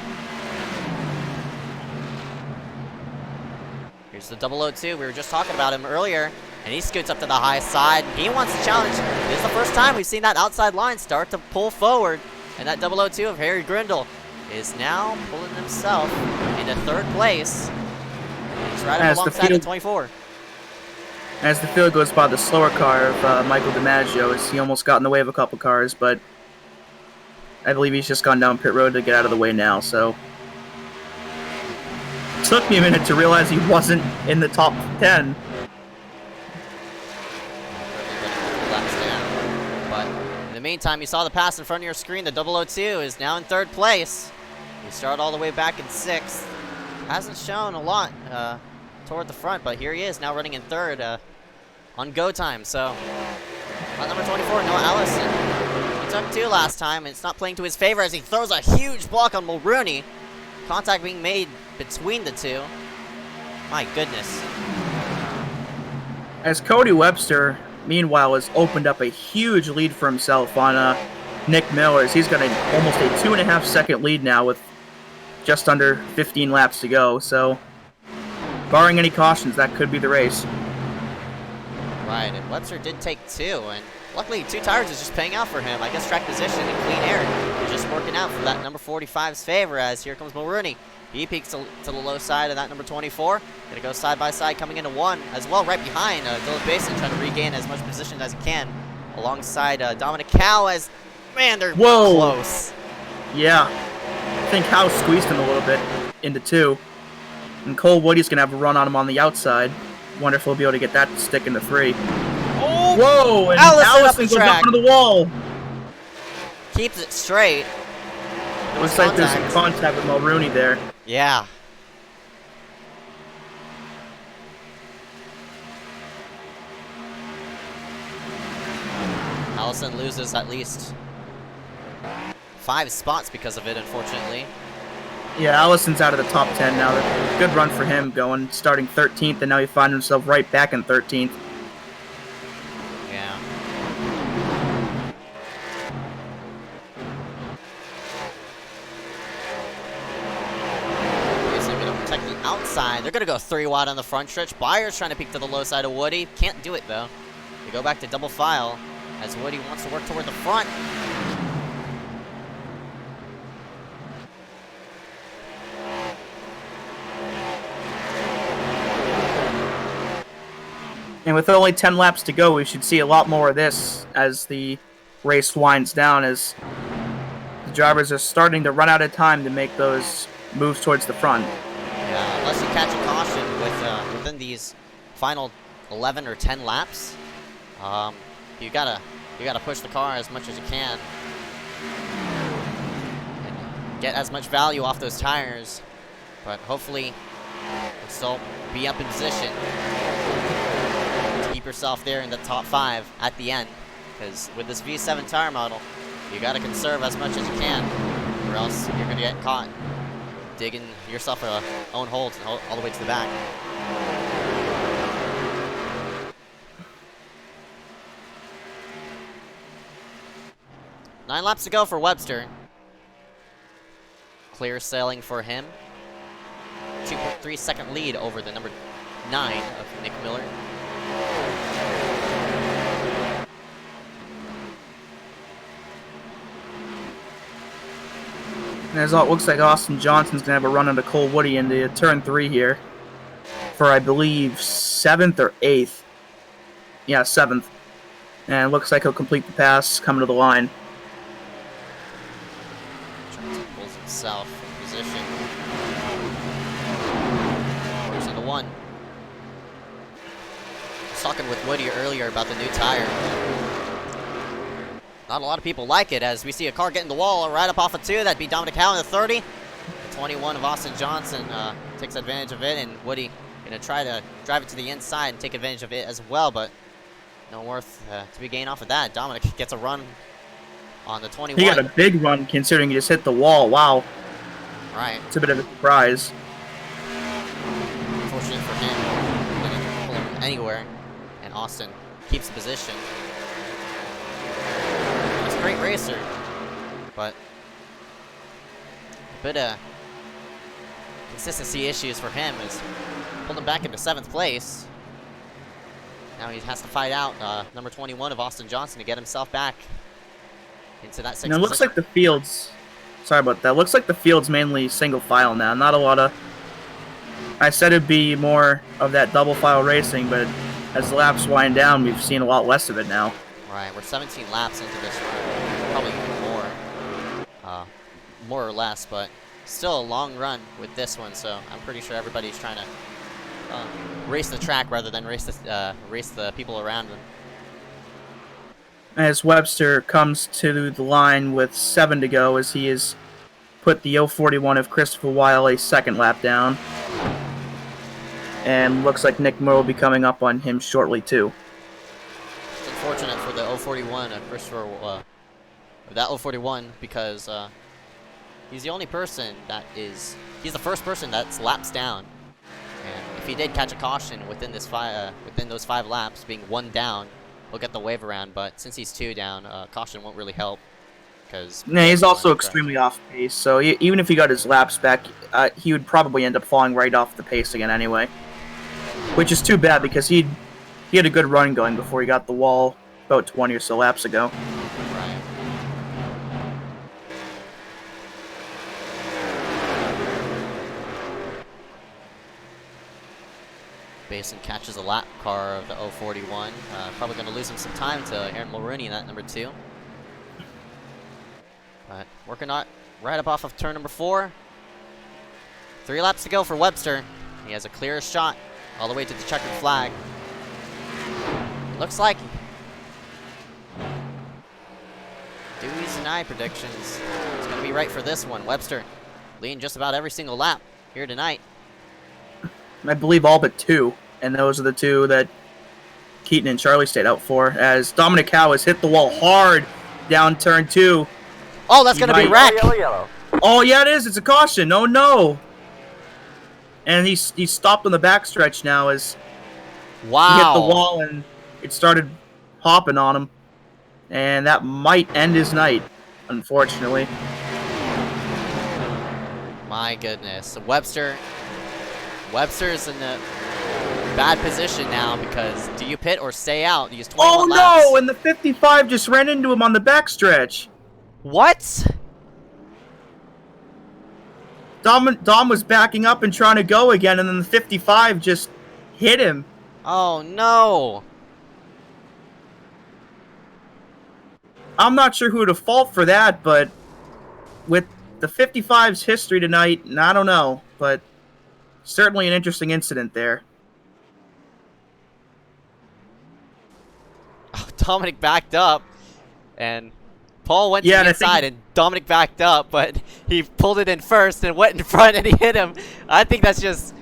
Here's the 002. We were just talking about him earlier, and he scoots up to the high side. He wants to challenge. This is the first time we've seen that outside line start to pull forward, and that 002 of Harry Grindle is now pulling himself into 3rd place. He's right up alongside the 24. As the field goes by the slower car of Michael DiMaggio, as he almost got in the way of a couple cars, but I believe he's just gone down pit road to get out of the way now, so... Took me a minute to realize he wasn't in the top 10. But in the meantime, you saw the pass in front of your screen. The 002 is now in 3rd place. He started all the way back in 6th. Hasn't shown a lot toward the front, but here he is now running in 3rd on go time. So, on number 24, Noah Allison. He took 2 last time, and it's not playing to his favor as he throws a huge block on Mulrooney. Contact being made between the 2. My goodness. As Cody Webster, meanwhile, has opened up a huge lead for himself on Nick Miller, as he's got almost a 2.5-second lead now with just under 15 laps to go. So, barring any cautions, that could be the race. Right, and Webster did take 2, and luckily 2 tires is just paying out for him. I guess track position and clean air is just working out for that number 45's favor, as here comes Mulrooney. He peeks to the low side of that number 24. Gonna go side by side, coming into 1 as well, right behind Dylan Basin, trying to regain as much position as he can alongside Dominic Howe. As man, they're close. Yeah, I think Howe squeezed him a little bit into 2, and Cole Woody's gonna have a run on him on the outside. Wonder if he'll be able to get that to stick into 3. Oh! Whoa! And Allison goes up into the wall. Keeps it straight. Looks like there's some contact with Mulrooney there. Yeah. Allison loses at least 5 spots because of it, unfortunately. Yeah, Allison's out of the top 10 now. Good run for him going, starting 13th, and now he finds himself right back in 13th. Yeah. Okay, so they're going to protect the outside. They're going to go 3 wide on the front stretch. Byers trying to peek to the low side of Woody. Can't do it, though. They go back to double file as Woody wants to work toward the front. And with only 10 laps to go, we should see a lot more of this as the race winds down, as the drivers are starting to run out of time to make those moves towards the front. Yeah, unless you catch a caution within these final 11 or 10 laps, you gotta push the car as much as you can and get as much value off those tires. But hopefully, you'll still be up in position to keep yourself there in the top 5 at the end. Because with this V7 tire model, you gotta conserve as much as you can, or else you're gonna get caught digging yourself a own hole all the way to the back. Nine laps to go for Webster. Clear sailing for him. 2.3 second lead over the number 9 of Nick Miller. And as it looks like Austin Johnson's going to have a run into Cole Woody into turn 3 here for, I believe, 7th or 8th. Yeah, 7th. And it looks like he'll complete the pass coming to the line. Johnson pulls himself in position. Force into 1. I was talking with Woody earlier about the new tire. Not a lot of people like it, as we see a car get in the wall right up off of 2. That'd be Dominic Howe in the 30. The 21 of Austin Johnson takes advantage of it, and Woody gonna try to drive it to the inside and take advantage of it as well, but no worth to be gained off of that. Dominic gets a run on the 21. He got a big run considering he just hit the wall. Wow. Right. It's a bit of a surprise. Unfortunate for him. Didn't pull him anywhere, and Austin keeps the position. Great racer, but a bit of consistency issues for him is pulled him back into 7th place. Now he has to fight out number 21 of Austin Johnson to get himself back into that 6th Now it looks like the field's, sorry about that, looks like the field's mainly single file now, not a lot of, I said it'd be more of that double file racing, but as the laps wind down, we've seen a lot less of it now. Right, we're 17 laps into this run, probably more or less, but still a long run with this one. So I'm pretty sure everybody's trying to race the track rather than race the people around them. As Webster comes to the line with 7 to go, as he has put the 041 of Christopher Weil a second lap down, and looks like Nick Moore will be coming up on him shortly too. Unfortunate for the 041 Christopher, that 041, because he's the only person he's the first person that's laps down, and if he did catch a caution within this within those 5 laps, being 1 down, he'll get the wave around. But since he's 2 down, caution won't really help, because he's also extremely off pace. So even if he got his laps back, he would probably end up falling right off the pace again anyway, which is too bad because he had a good run going before he got the wall about 20 or so laps ago. Right. Basin catches a lap car of the 041. Probably going to lose him some time to Aaron Mulrooney in that number 2. But working on right up off of turn number 4. 3 laps to go for Webster. He has a clear shot all the way to the checkered flag. Looks like Dewey's and I predictions is going to be right for this one. Webster leading just about every single lap here tonight. I believe all but 2, and those are the 2 that Keaton and Charlie stayed out for, as Dominic Howe has hit the wall hard down turn 2. Oh, that's going to be wreck. Oh, yeah, it is. It's a caution. Oh, no. And he's stopped on the backstretch now as wow. He hit the wall and it started hopping on him. And that might end his night, unfortunately. My goodness. Webster's in a bad position now, because do you pit or stay out? Use 21 laps. Oh, no! And the 55 just ran into him on the backstretch. What? Dom was backing up and trying to go again, and then the 55 just hit him. Oh, no. I'm not sure who to fault for that, but with the 55's history tonight, I don't know, but certainly an interesting incident there. Oh, Dominic backed up, and Paul went to Yeah, the and I inside, think- and Dominic backed up, but he pulled it in first and went in front, and he hit him. I think that's just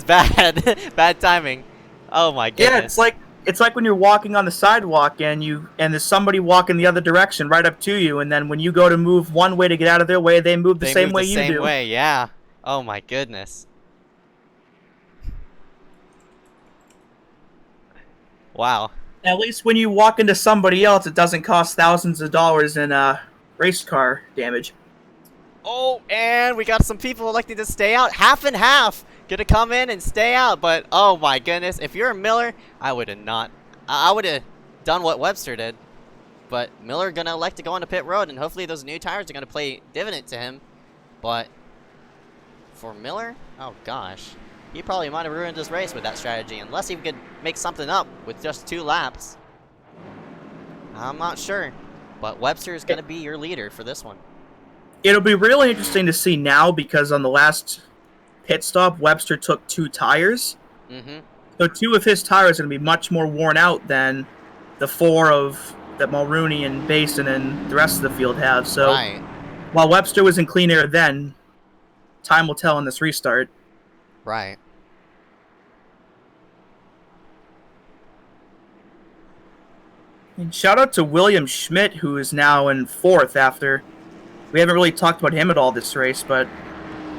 bad, bad timing. Oh my goodness. Yeah, it's like when you're walking on the sidewalk and there's somebody walking the other direction right up to you, and then when you go to move one way to get out of their way, they move the same way you do. Same way, yeah. Oh my goodness. Wow. At least when you walk into somebody else, it doesn't cost thousands of dollars in race car damage. Oh, and we got some people electing to stay out. Half and half gonna come in and stay out, but oh my goodness, if you're a Miller, I would have not. I would have done what Webster did, but Miller gonna elect to go on to pit road, and hopefully those new tires are gonna play dividend to him. But for Miller, oh gosh, he probably might have ruined his race with that strategy, unless he could make something up with just 2 laps. I'm not sure, but Webster is gonna be your leader for this one. It'll be really interesting to see now because on the last pit stop, Webster took 2 tires. Mm-hmm. So 2 of his tires are going to be much more worn out than the 4 of that Mulrooney and Basin and the rest of the field have. So Right. while Webster was in clean air then, time will tell in this restart. Right. And shout out to William Schmidt, who is now in 4th after... We haven't really talked about him at all this race, but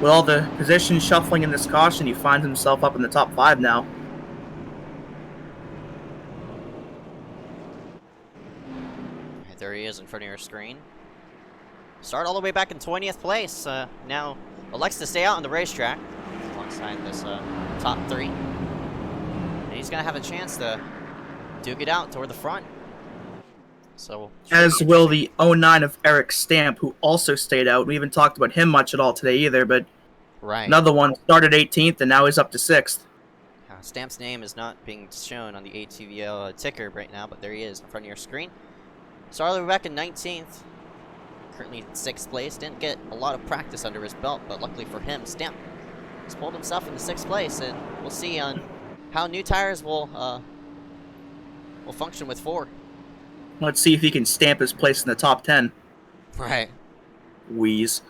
with all the position shuffling in this caution, he finds himself up in the top 5 now. Right, there he is in front of your screen. Start all the way back in 20th place. Now elects to stay out on the racetrack alongside this top 3. And he's going to have a chance to duke it out toward the front. So, As will the 09 of Eric Stamp, who also stayed out. We haven't talked about him much at all today either, but right. another one started 18th and now he's up to 6th. Stamp's name is not being shown on the ATVL ticker right now, but there he is in front of your screen. Started back in 19th, currently in 6th place. Didn't get a lot of practice under his belt, but luckily for him, Stamp has pulled himself into 6th place, and we'll see on how new tires will function with 4. Let's see if he can stamp his place in the top 10. Right. Wheeze.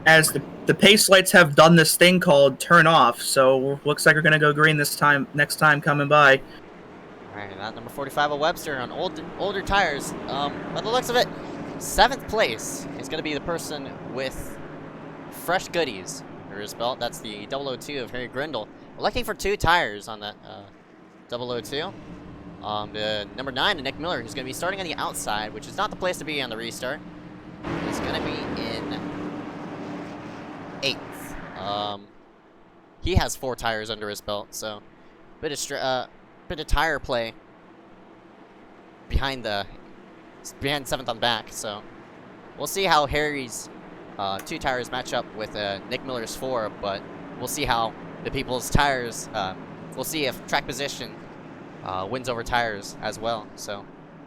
As the pace lights have done this thing called turn off, so looks like we're gonna go green this time. Next time coming by. All right, that number 45 of Webster on older tires. By the looks of it, 7th place is going to be the person with fresh goodies under his belt. That's the 002 of Harry Grindle. We're looking for 2 tires on that 002. The number 9, Nick Miller, who's going to be starting on the outside, which is not the place to be on the restart. He's going to be in 8th. He has 4 tires under his belt, so bit of tire play behind 7th on back. So we'll see how Harry's 2 tires match up with Nick Miller's 4, but we'll see how the people's tires. We'll see if track position wins over tires as well. So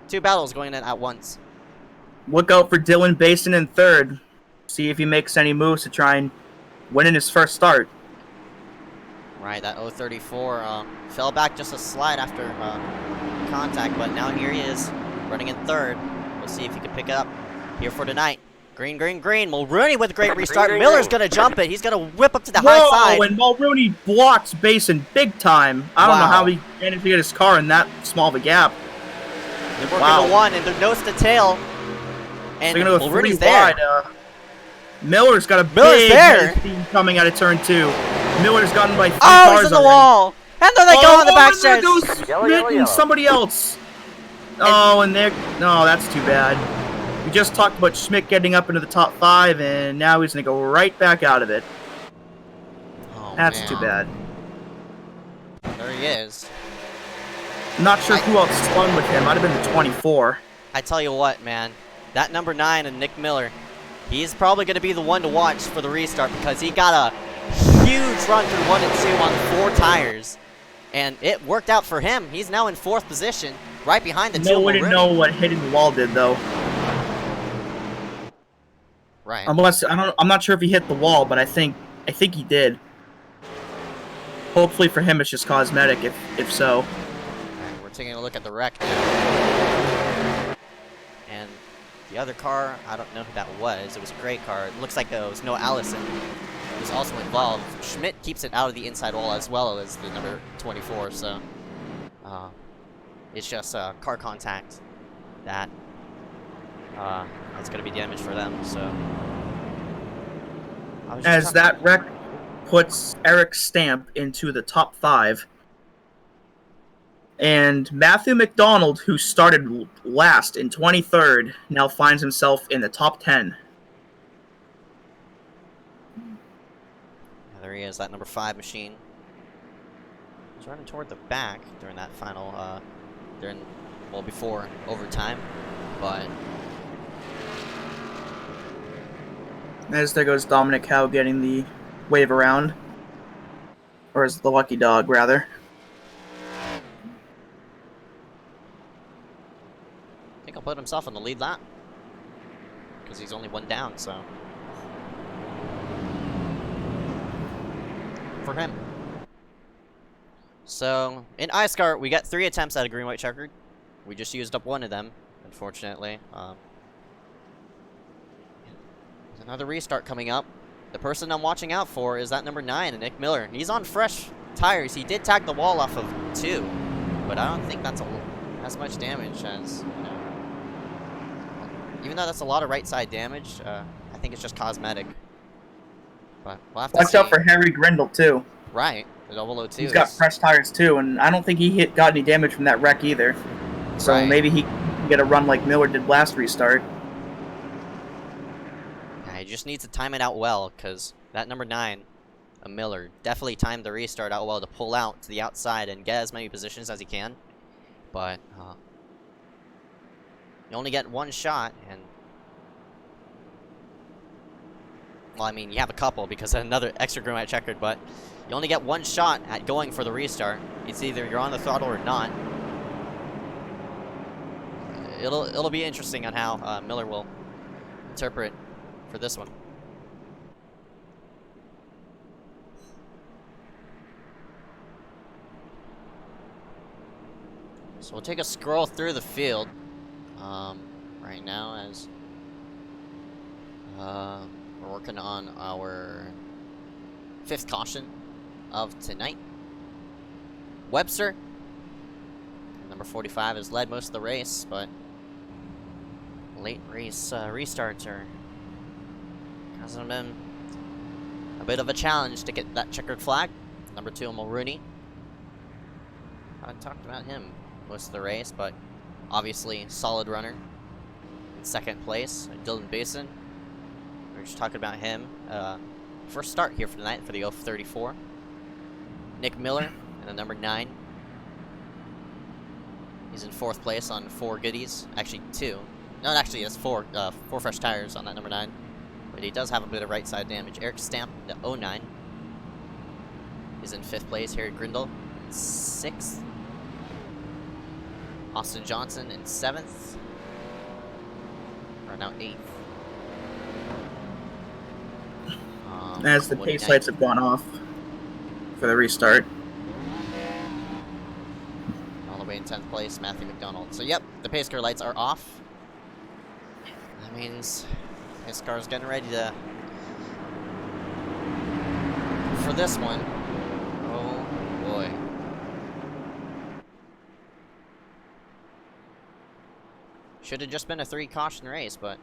2 battles going in at once. Look out for Dylan Basin in 3rd. See if he makes any moves to try and win in his first start. Right, that 034 fell back just a slide after contact, but now here he is running in 3rd. We'll see if he can pick it up here for tonight. Green, green, green. Mulrooney with a great restart. Miller's going to jump it. He's going to whip up to the high side. And Mulrooney blocks Basin big time. I don't know how he managed to get his car in that small of a gap. They're working to 1 and they're nose to tail. And they're going to go 3 Mulrooney's there. wide. Miller's got a Miller's big there. team coming out of turn 2. Miller's gotten by 3 Oh, cars he's in the already. wall. And then they go on the back and there stretch. goes Schmidt and somebody else. Oh, and there. No, that's too bad. We just talked about Schmidt getting up into the top 5, and now he's gonna go right back out of it. Oh, That's man. too bad. There he is. I'm not sure who else spun with him. Might have been the 24. I tell you what, man. That number 9 and Nick Miller, he's probably going to be the one to watch for the restart because he got a huge run through 1 and 2 on 4 tires. And it worked out for him. He's now in 4th position, right behind the 2. No way to know what hitting the wall did, though. Right. Unless I'm not sure if he hit the wall, but I think he did. Hopefully for him, it's just cosmetic. If so. Right, we're taking a look at the wreck now. And the other car, I don't know who that was. It was a great car. It looks like it was Noah Allison. He was also involved. Schmidt keeps it out of the inside wall as well as the number 24. So it's just car contact that that's going to be damage for them. So as that wreck puts Eric Stamp into the top 5. And Matthew McDonald, who started last in 23rd, now finds himself in the top 10. There he is, that number 5 machine. He's running toward the back during that final, before overtime, but... As there goes Dominic Howe getting the wave around. Or as the lucky dog, rather. I think he'll put himself on the lead lap. Because he's only 1 down, so... for him. So, in iSCAR, we got 3 attempts at a green-white checkered. We just used up 1 of them, unfortunately. There's another restart coming up. The person I'm watching out for is that number 9, Nick Miller. He's on fresh tires. He did tag the wall off of 2, but I don't think that's as much damage as, you know. Even though that's a lot of right side damage, I think it's just cosmetic. But we'll have to Watch see. out for Harry Grindle, too. Right, the 002. He's got fresh tires, too, and I don't think he got any damage from that wreck either. So Right. maybe he can get a run like Miller did last restart. Yeah, he just needs to time it out well, because that number 9, a Miller, definitely timed the restart out well to pull out to the outside and get as many positions as he can. But you only get 1 shot, and well, I mean, you have a couple because another extra green white checkered, but you only get 1 shot at going for the restart. It's either you're on the throttle or not. It'll be interesting on how Miller will interpret for this one. So we'll take a scroll through the field right now as we're working on our 5th caution of tonight. Webster, number 45, has led most of the race, but late race restarts hasn't been a bit of a challenge to get that checkered flag. Number 2, Mulrooney. Haven't talked about him most of the race, but obviously solid runner. In 2nd place, Dylan Basin. We were just talking about him. First start here for tonight for the 034. Nick Miller and the number 9. He's in 4th place on 4 goodies. Actually 2. No, actually it's 4 fresh tires on that number 9. But he does have a bit of right side damage. Eric Stamp, the 09. Is in 5th place. Harry Grindle, 6th. Austin Johnson in 7th. Or now 8th. As the pace lights have gone off for the restart. All the way in 10th place, Matthew McDonald. So, yep, the pace car lights are off. That means his car's getting ready to... for this one. Oh, boy. Should have just been a 3 caution race, but...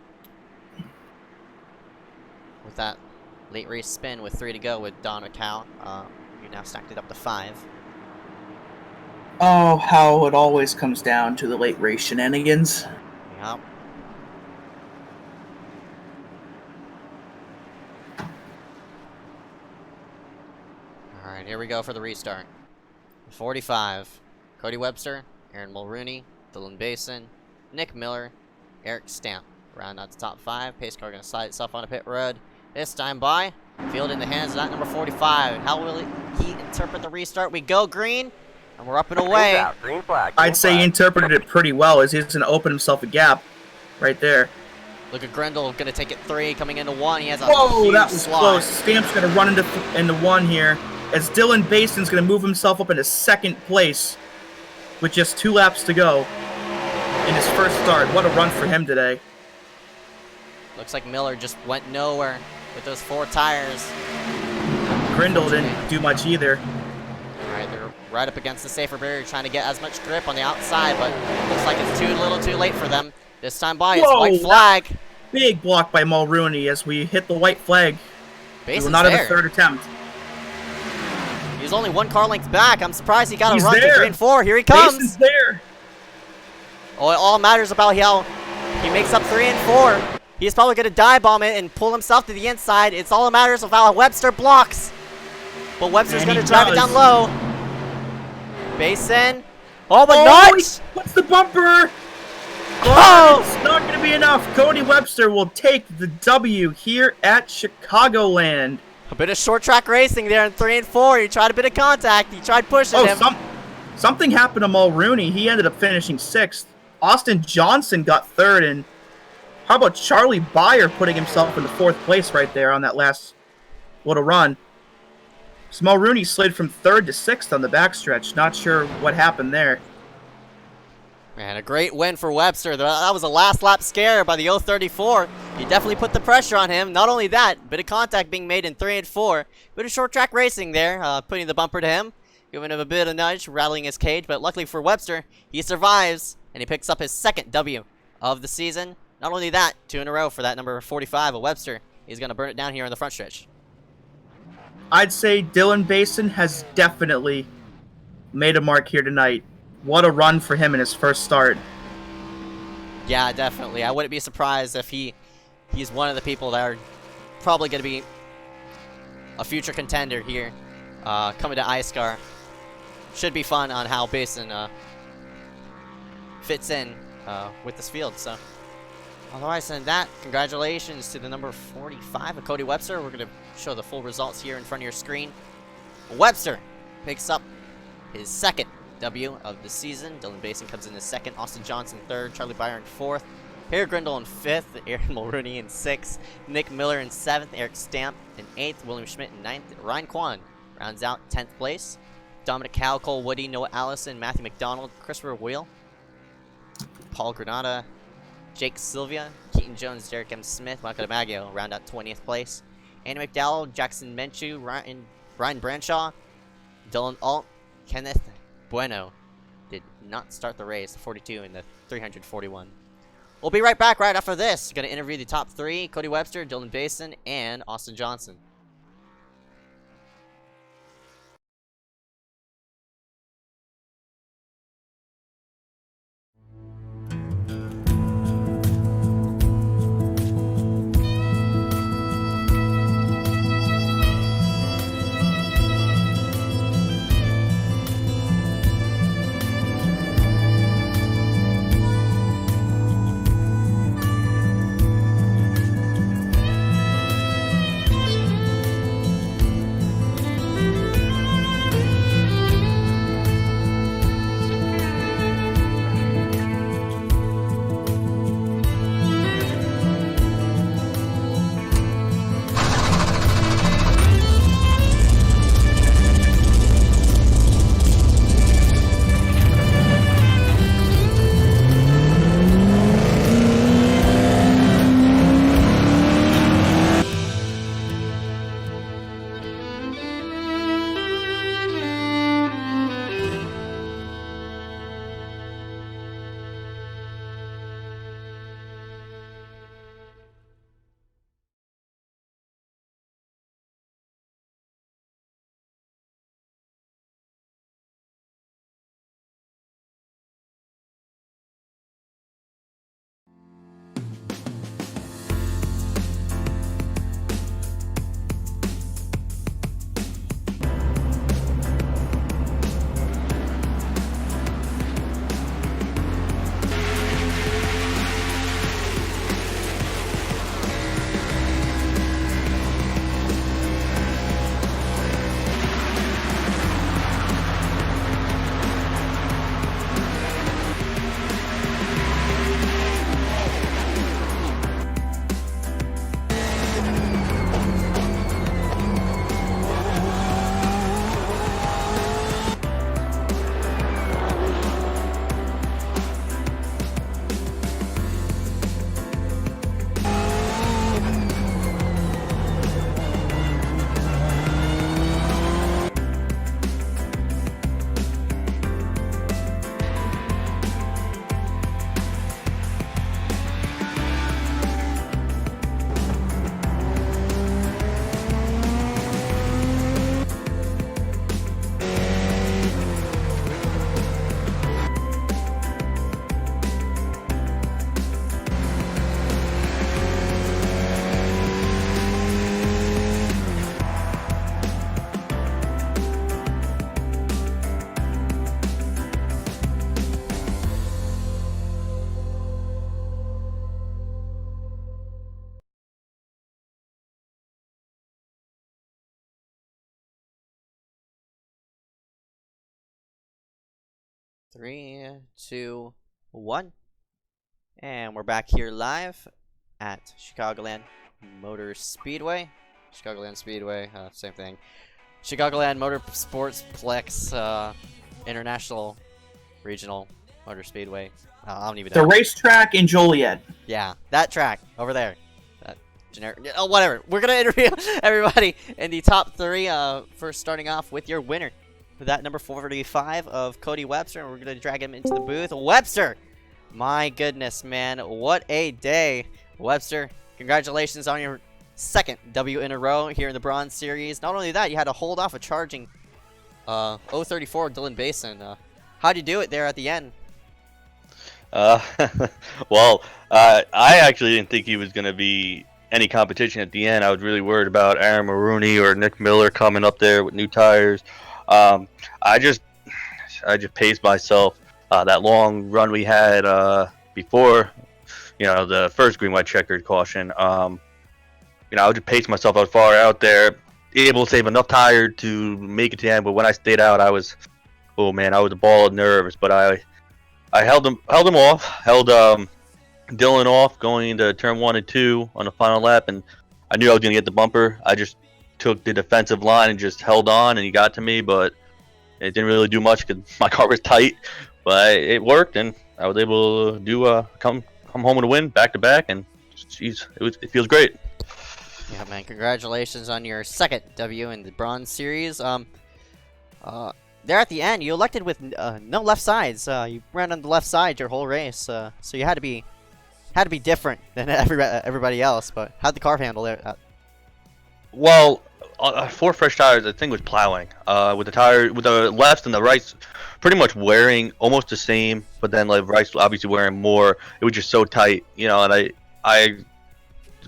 with that late race spin with 3 to go with Don Cow, you now stacked it up to 5. Oh, how it always comes down to the late race shenanigans. Yep. Alright, here we go for the restart. 45. Cody Webster, Aaron Mulrooney, Dylan Basin, Nick Miller, Eric Stamp. Round out the top 5. Pace car going to slide itself on a pit road. This time by. Field in the hands of that number 45. How will he interpret the restart? We go green, and we're up and away. Green flag. I'd say he interpreted it pretty well, as he's going to open himself a gap right there. Look at Grendel going to take it 3, coming into 1. He has a Whoa, huge that was slide. close. Stamp's going to run into 1 here, as Dylan Basin's going to move himself up into 2nd place with just 2 laps to go in his first start. What a run for him today. Looks like Miller just went nowhere with those 4 tires. Grindle didn't do much either. Alright, they're right up against the safer barrier, trying to get as much grip on the outside, but looks like it's a little too late for them. This time by, it's Whoa, white flag. Big block by Mulrooney as we hit the white flag. We Bason's will not have there. a 3rd attempt. He's only 1 car length back. I'm surprised he got He's a run there. to 3 and 4. Here he comes. Bason's there. Oh, it all matters about how he makes up 3 and 4. He's probably going to dive bomb it and pull himself to the inside. It's all that matters of how Webster blocks. But Webster's And going he to drive it does. down low. Basin. Oh, but Oh, not! he puts the bumper. Oh! It's not going to be enough. Cody Webster will take the W here at Chicagoland. A bit of short track racing there in 3 and 4. He tried a bit of contact. He tried pushing him. Something happened to Mulrooney. He ended up finishing 6th. Austin Johnson got 3rd, and how about Charlie Byer putting himself in the 4th place right there on that last little run? So Mulrooney slid from 3rd to 6th on the backstretch. Not sure what happened there. Man, a great win for Webster. That was a last lap scare by the 034. He definitely put the pressure on him. Not only that, bit of contact being made in 3 and 4. Bit of short track racing there, putting the bumper to him. Giving him a bit of nudge, rattling his cage. But luckily for Webster, he survives. And he picks up his 2nd W of the season. Not only that, 2 in a row for that number 45 of Webster. He's going to burn it down here on the front stretch. I'd say Dylan Basin has definitely made a mark here tonight. What a run for him in his first start. Yeah, definitely. I wouldn't be surprised if he's one of the people that are probably going to be a future contender here coming to iSCAR. Should be fun on how Basin fits in with this field. So, otherwise than that, congratulations to the number 45 of Cody Webster. We're going to show the full results here in front of your screen. Webster picks up his 2nd W of the season. Dylan Basin comes in 2nd. Austin Johnson 3rd. Charlie Byer in 4th. Harry Grindle in 5th. Aaron Mulrooney in 6th. Nick Miller in 7th. Eric Stamp in 8th. William Schmidt in 9th. Ryan Kwan rounds out 10th place. Dominic Cow, Cole Woody, Noah Allison, Matthew McDonald, Christopher Wheel, Paul Granada, Jake Sylvia, Keaton Jones, Derek M. Smith, Michael DiMaggio round out 20th place. Andy McDowell, Jackson Menchu, Ryan Branshaw, Dylan Alt, Kenneth Bueno did not start the race, 42 in the 341. We'll be right back right after this. Going to interview the top 3, Cody Webster, Dylan Basin, and Austin Johnson. 3, 2, 1. And we're back here live at Chicagoland Motor Speedway. Chicagoland Speedway, same thing. Chicagoland Motorsports Plex International Regional Motor Speedway. I don't even know. The racetrack in Joliet. Yeah, that track over there. That generic. Oh, whatever. We're gonna interview everybody in the top 3. First, starting off with your winner, that number 45 of Cody Webster, and we're gonna drag him into the booth. Webster, my goodness, man, what a day, Webster! Congratulations on your second W in a row here in the Bronze Series. Not only that, you had to hold off a charging 034 Dylan Basin. How'd you do it there at the end? Well, I actually didn't think he was going to be any competition at the end. I was really worried about Aaron Maroney or Nick Miller coming up there with new tires. I just paced myself. That long run we had before, the first green white checkered caution. I would just pace myself. I was far out there, able to save enough tire to make it to the end. But when I stayed out, I was a ball of nerves. But I held him off, held Dylan off going into turn 1 and 2 on the final lap, and I knew I was going to get the bumper. I just took the defensive line and just held on, and he got to me, but it didn't really do much because my car was tight. But it worked, and I was able to do come home with a win back to back, and jeez, it feels great. Yeah, man, congratulations on your second W in the Bronze Series. There at the end, you elected with no left sides. You ran on the left side your whole race, so you had to be different than everybody else. But how'd the car handle it? Well, 4 fresh tires, I think, was plowing. With the lefts and the rights, pretty much wearing almost the same, but then like rights obviously wearing more. It was just so tight, and I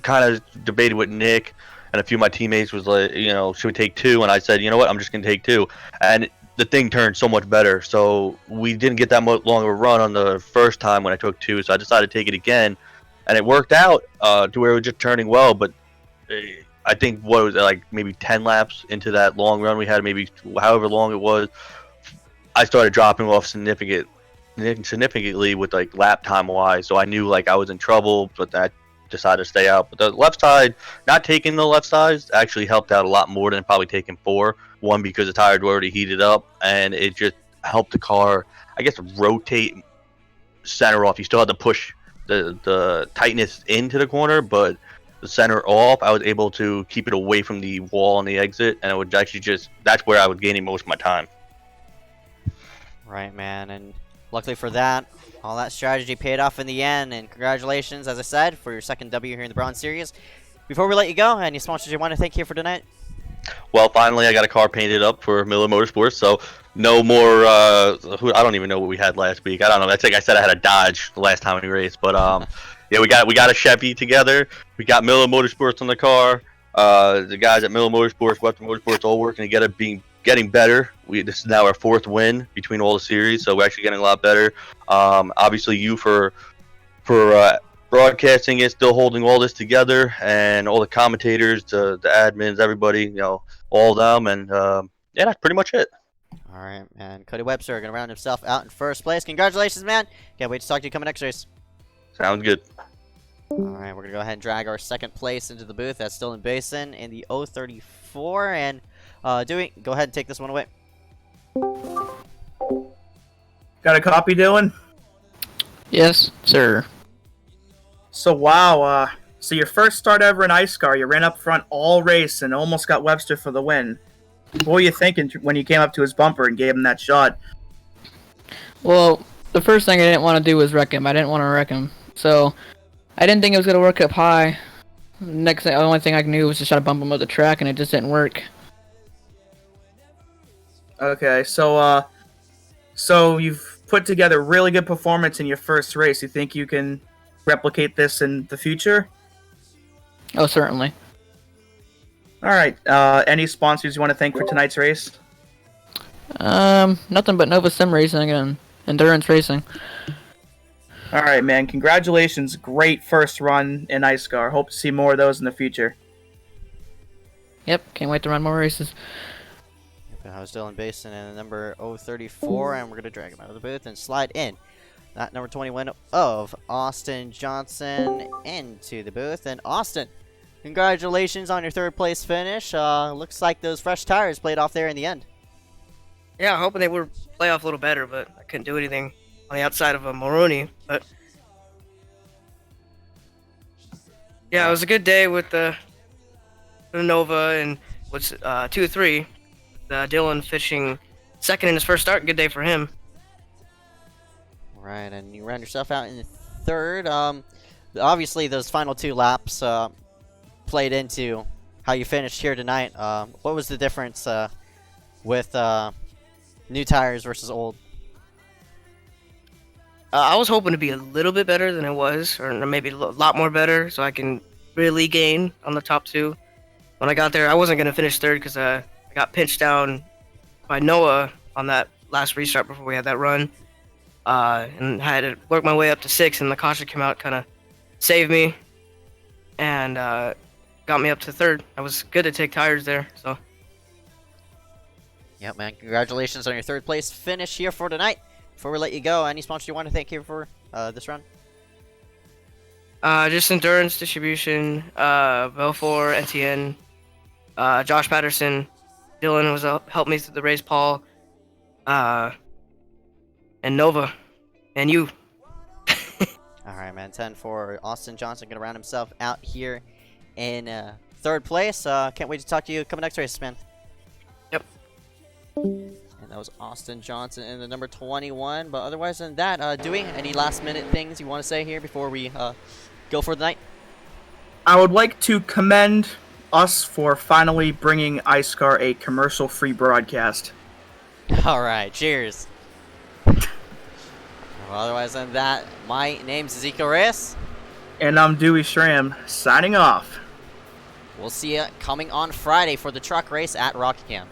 kind of debated with Nick and a few of my teammates was like, should we take 2? And I said, you know what, I'm just gonna take 2, and the thing turned so much better. So we didn't get that much long of a run on the first time when I took 2, so I decided to take it again, and it worked out to where it was just turning well. But I think what was it, like maybe 10 laps into that long run we had, maybe however long it was, I started dropping off significantly with like lap time wise. So I knew like I was in trouble, but I decided to stay out. But the left side, not taking the left sides actually helped out a lot more than probably taking 4. One, because the tires were already heated up, and it just helped the car, I guess, rotate center off. You still had to push the tightness into the corner, but the center off, I was able to keep it away from the wall on the exit, and it would actually that's where I was gaining most of my time. Right, man, and luckily for that, all that strategy paid off in the end, and congratulations, as I said, for your second W here in the Bronze Series. Before we let you go, any sponsors you want to thank here for tonight? Well, finally, I got a car painted up for Miller Motorsports, so no more, I don't even know what we had last week. I don't know. I think I said I had a Dodge the last time we raced, but yeah, we got a Chevy together. We got Miller Motorsports on the car. The guys at Miller Motorsports, Western Motorsports, all working together, getting better. This is now our 4th win between all the series, so we're actually getting a lot better. Obviously, you for broadcasting it, still holding all this together, and all the commentators, the admins, everybody, all of them, and yeah, that's pretty much it. All right, man. Cody Webster going to round himself out in first place. Congratulations, man. Can't wait to talk to you coming next race. Sounds good. All right, we're going to go ahead and drag our second place into the booth. That's Dylan Basin in the 034, and Dewey, go ahead and take this one away. Got a copy, Dylan? Yes, sir. So wow, so your first start ever in iSCAR, you ran up front all race and almost got Webster for the win. What were you thinking when you came up to his bumper and gave him that shot? Well, the first thing I didn't want to do was wreck him. I didn't want to wreck him. So, I didn't think it was going to work up high. The only thing I knew was to try to bump him up the track, and it just didn't work. Okay, so you've put together really good performance in your first race. You think you can replicate this in the future? Oh, certainly. All right. Any sponsors you want to thank for tonight's race? Nothing but Nova Sim Racing and Endurance Racing. All right, man. Congratulations. Great first run in iSCAR. Hope to see more of those in the future. Yep, can't wait to run more races. How's Dylan Basin and number 034, and we're gonna drag him out of the booth and slide in that number 21 of Austin Johnson into the booth. And Austin, congratulations on your third place finish. Looks like those fresh tires played off there in the end. Yeah, hoping they would play off a little better, but I couldn't do anything on the outside of a Moroni. But yeah, it was a good day with the Nova and what's 2-3. Dylan finishing second in his first start. Good day for him. Right, and you round yourself out in third. Obviously, those final 2 laps played into how you finished here tonight. What was the difference with new tires versus old? I was hoping to be a little bit better than it was, or maybe a lot more better, so I can really gain on the top 2. When I got there, I wasn't going to finish third because I got pinched down by Noah on that last restart before we had that run. And I had to work my way up to 6, and the caution came out, kind of saved me, and got me up to third. I was good to take tires there, so. Yep, man. Congratulations on your third place finish here for tonight. Before we let you go, any sponsors you want to thank here for this run? Just Endurance Distribution, Belfour, NTN, Josh Patterson, Dylan was helped me through the race, Paul, and Nova, and you. All right, man. 10 for Austin Johnson. Going to round himself out here in third place. Can't wait to talk to you coming next race, man. Yep. And that was Austin Johnson in the number 21. But otherwise than that, Dewey, any last-minute things you want to say here before we go for the night? I would like to commend us for finally bringing iSCAR a commercial-free broadcast. All right, cheers. Well, otherwise than that, my name's Ezeckiel Reyes. And I'm Dewey Schramm, signing off. We'll see you coming on Friday for the truck race at Rocky Camp.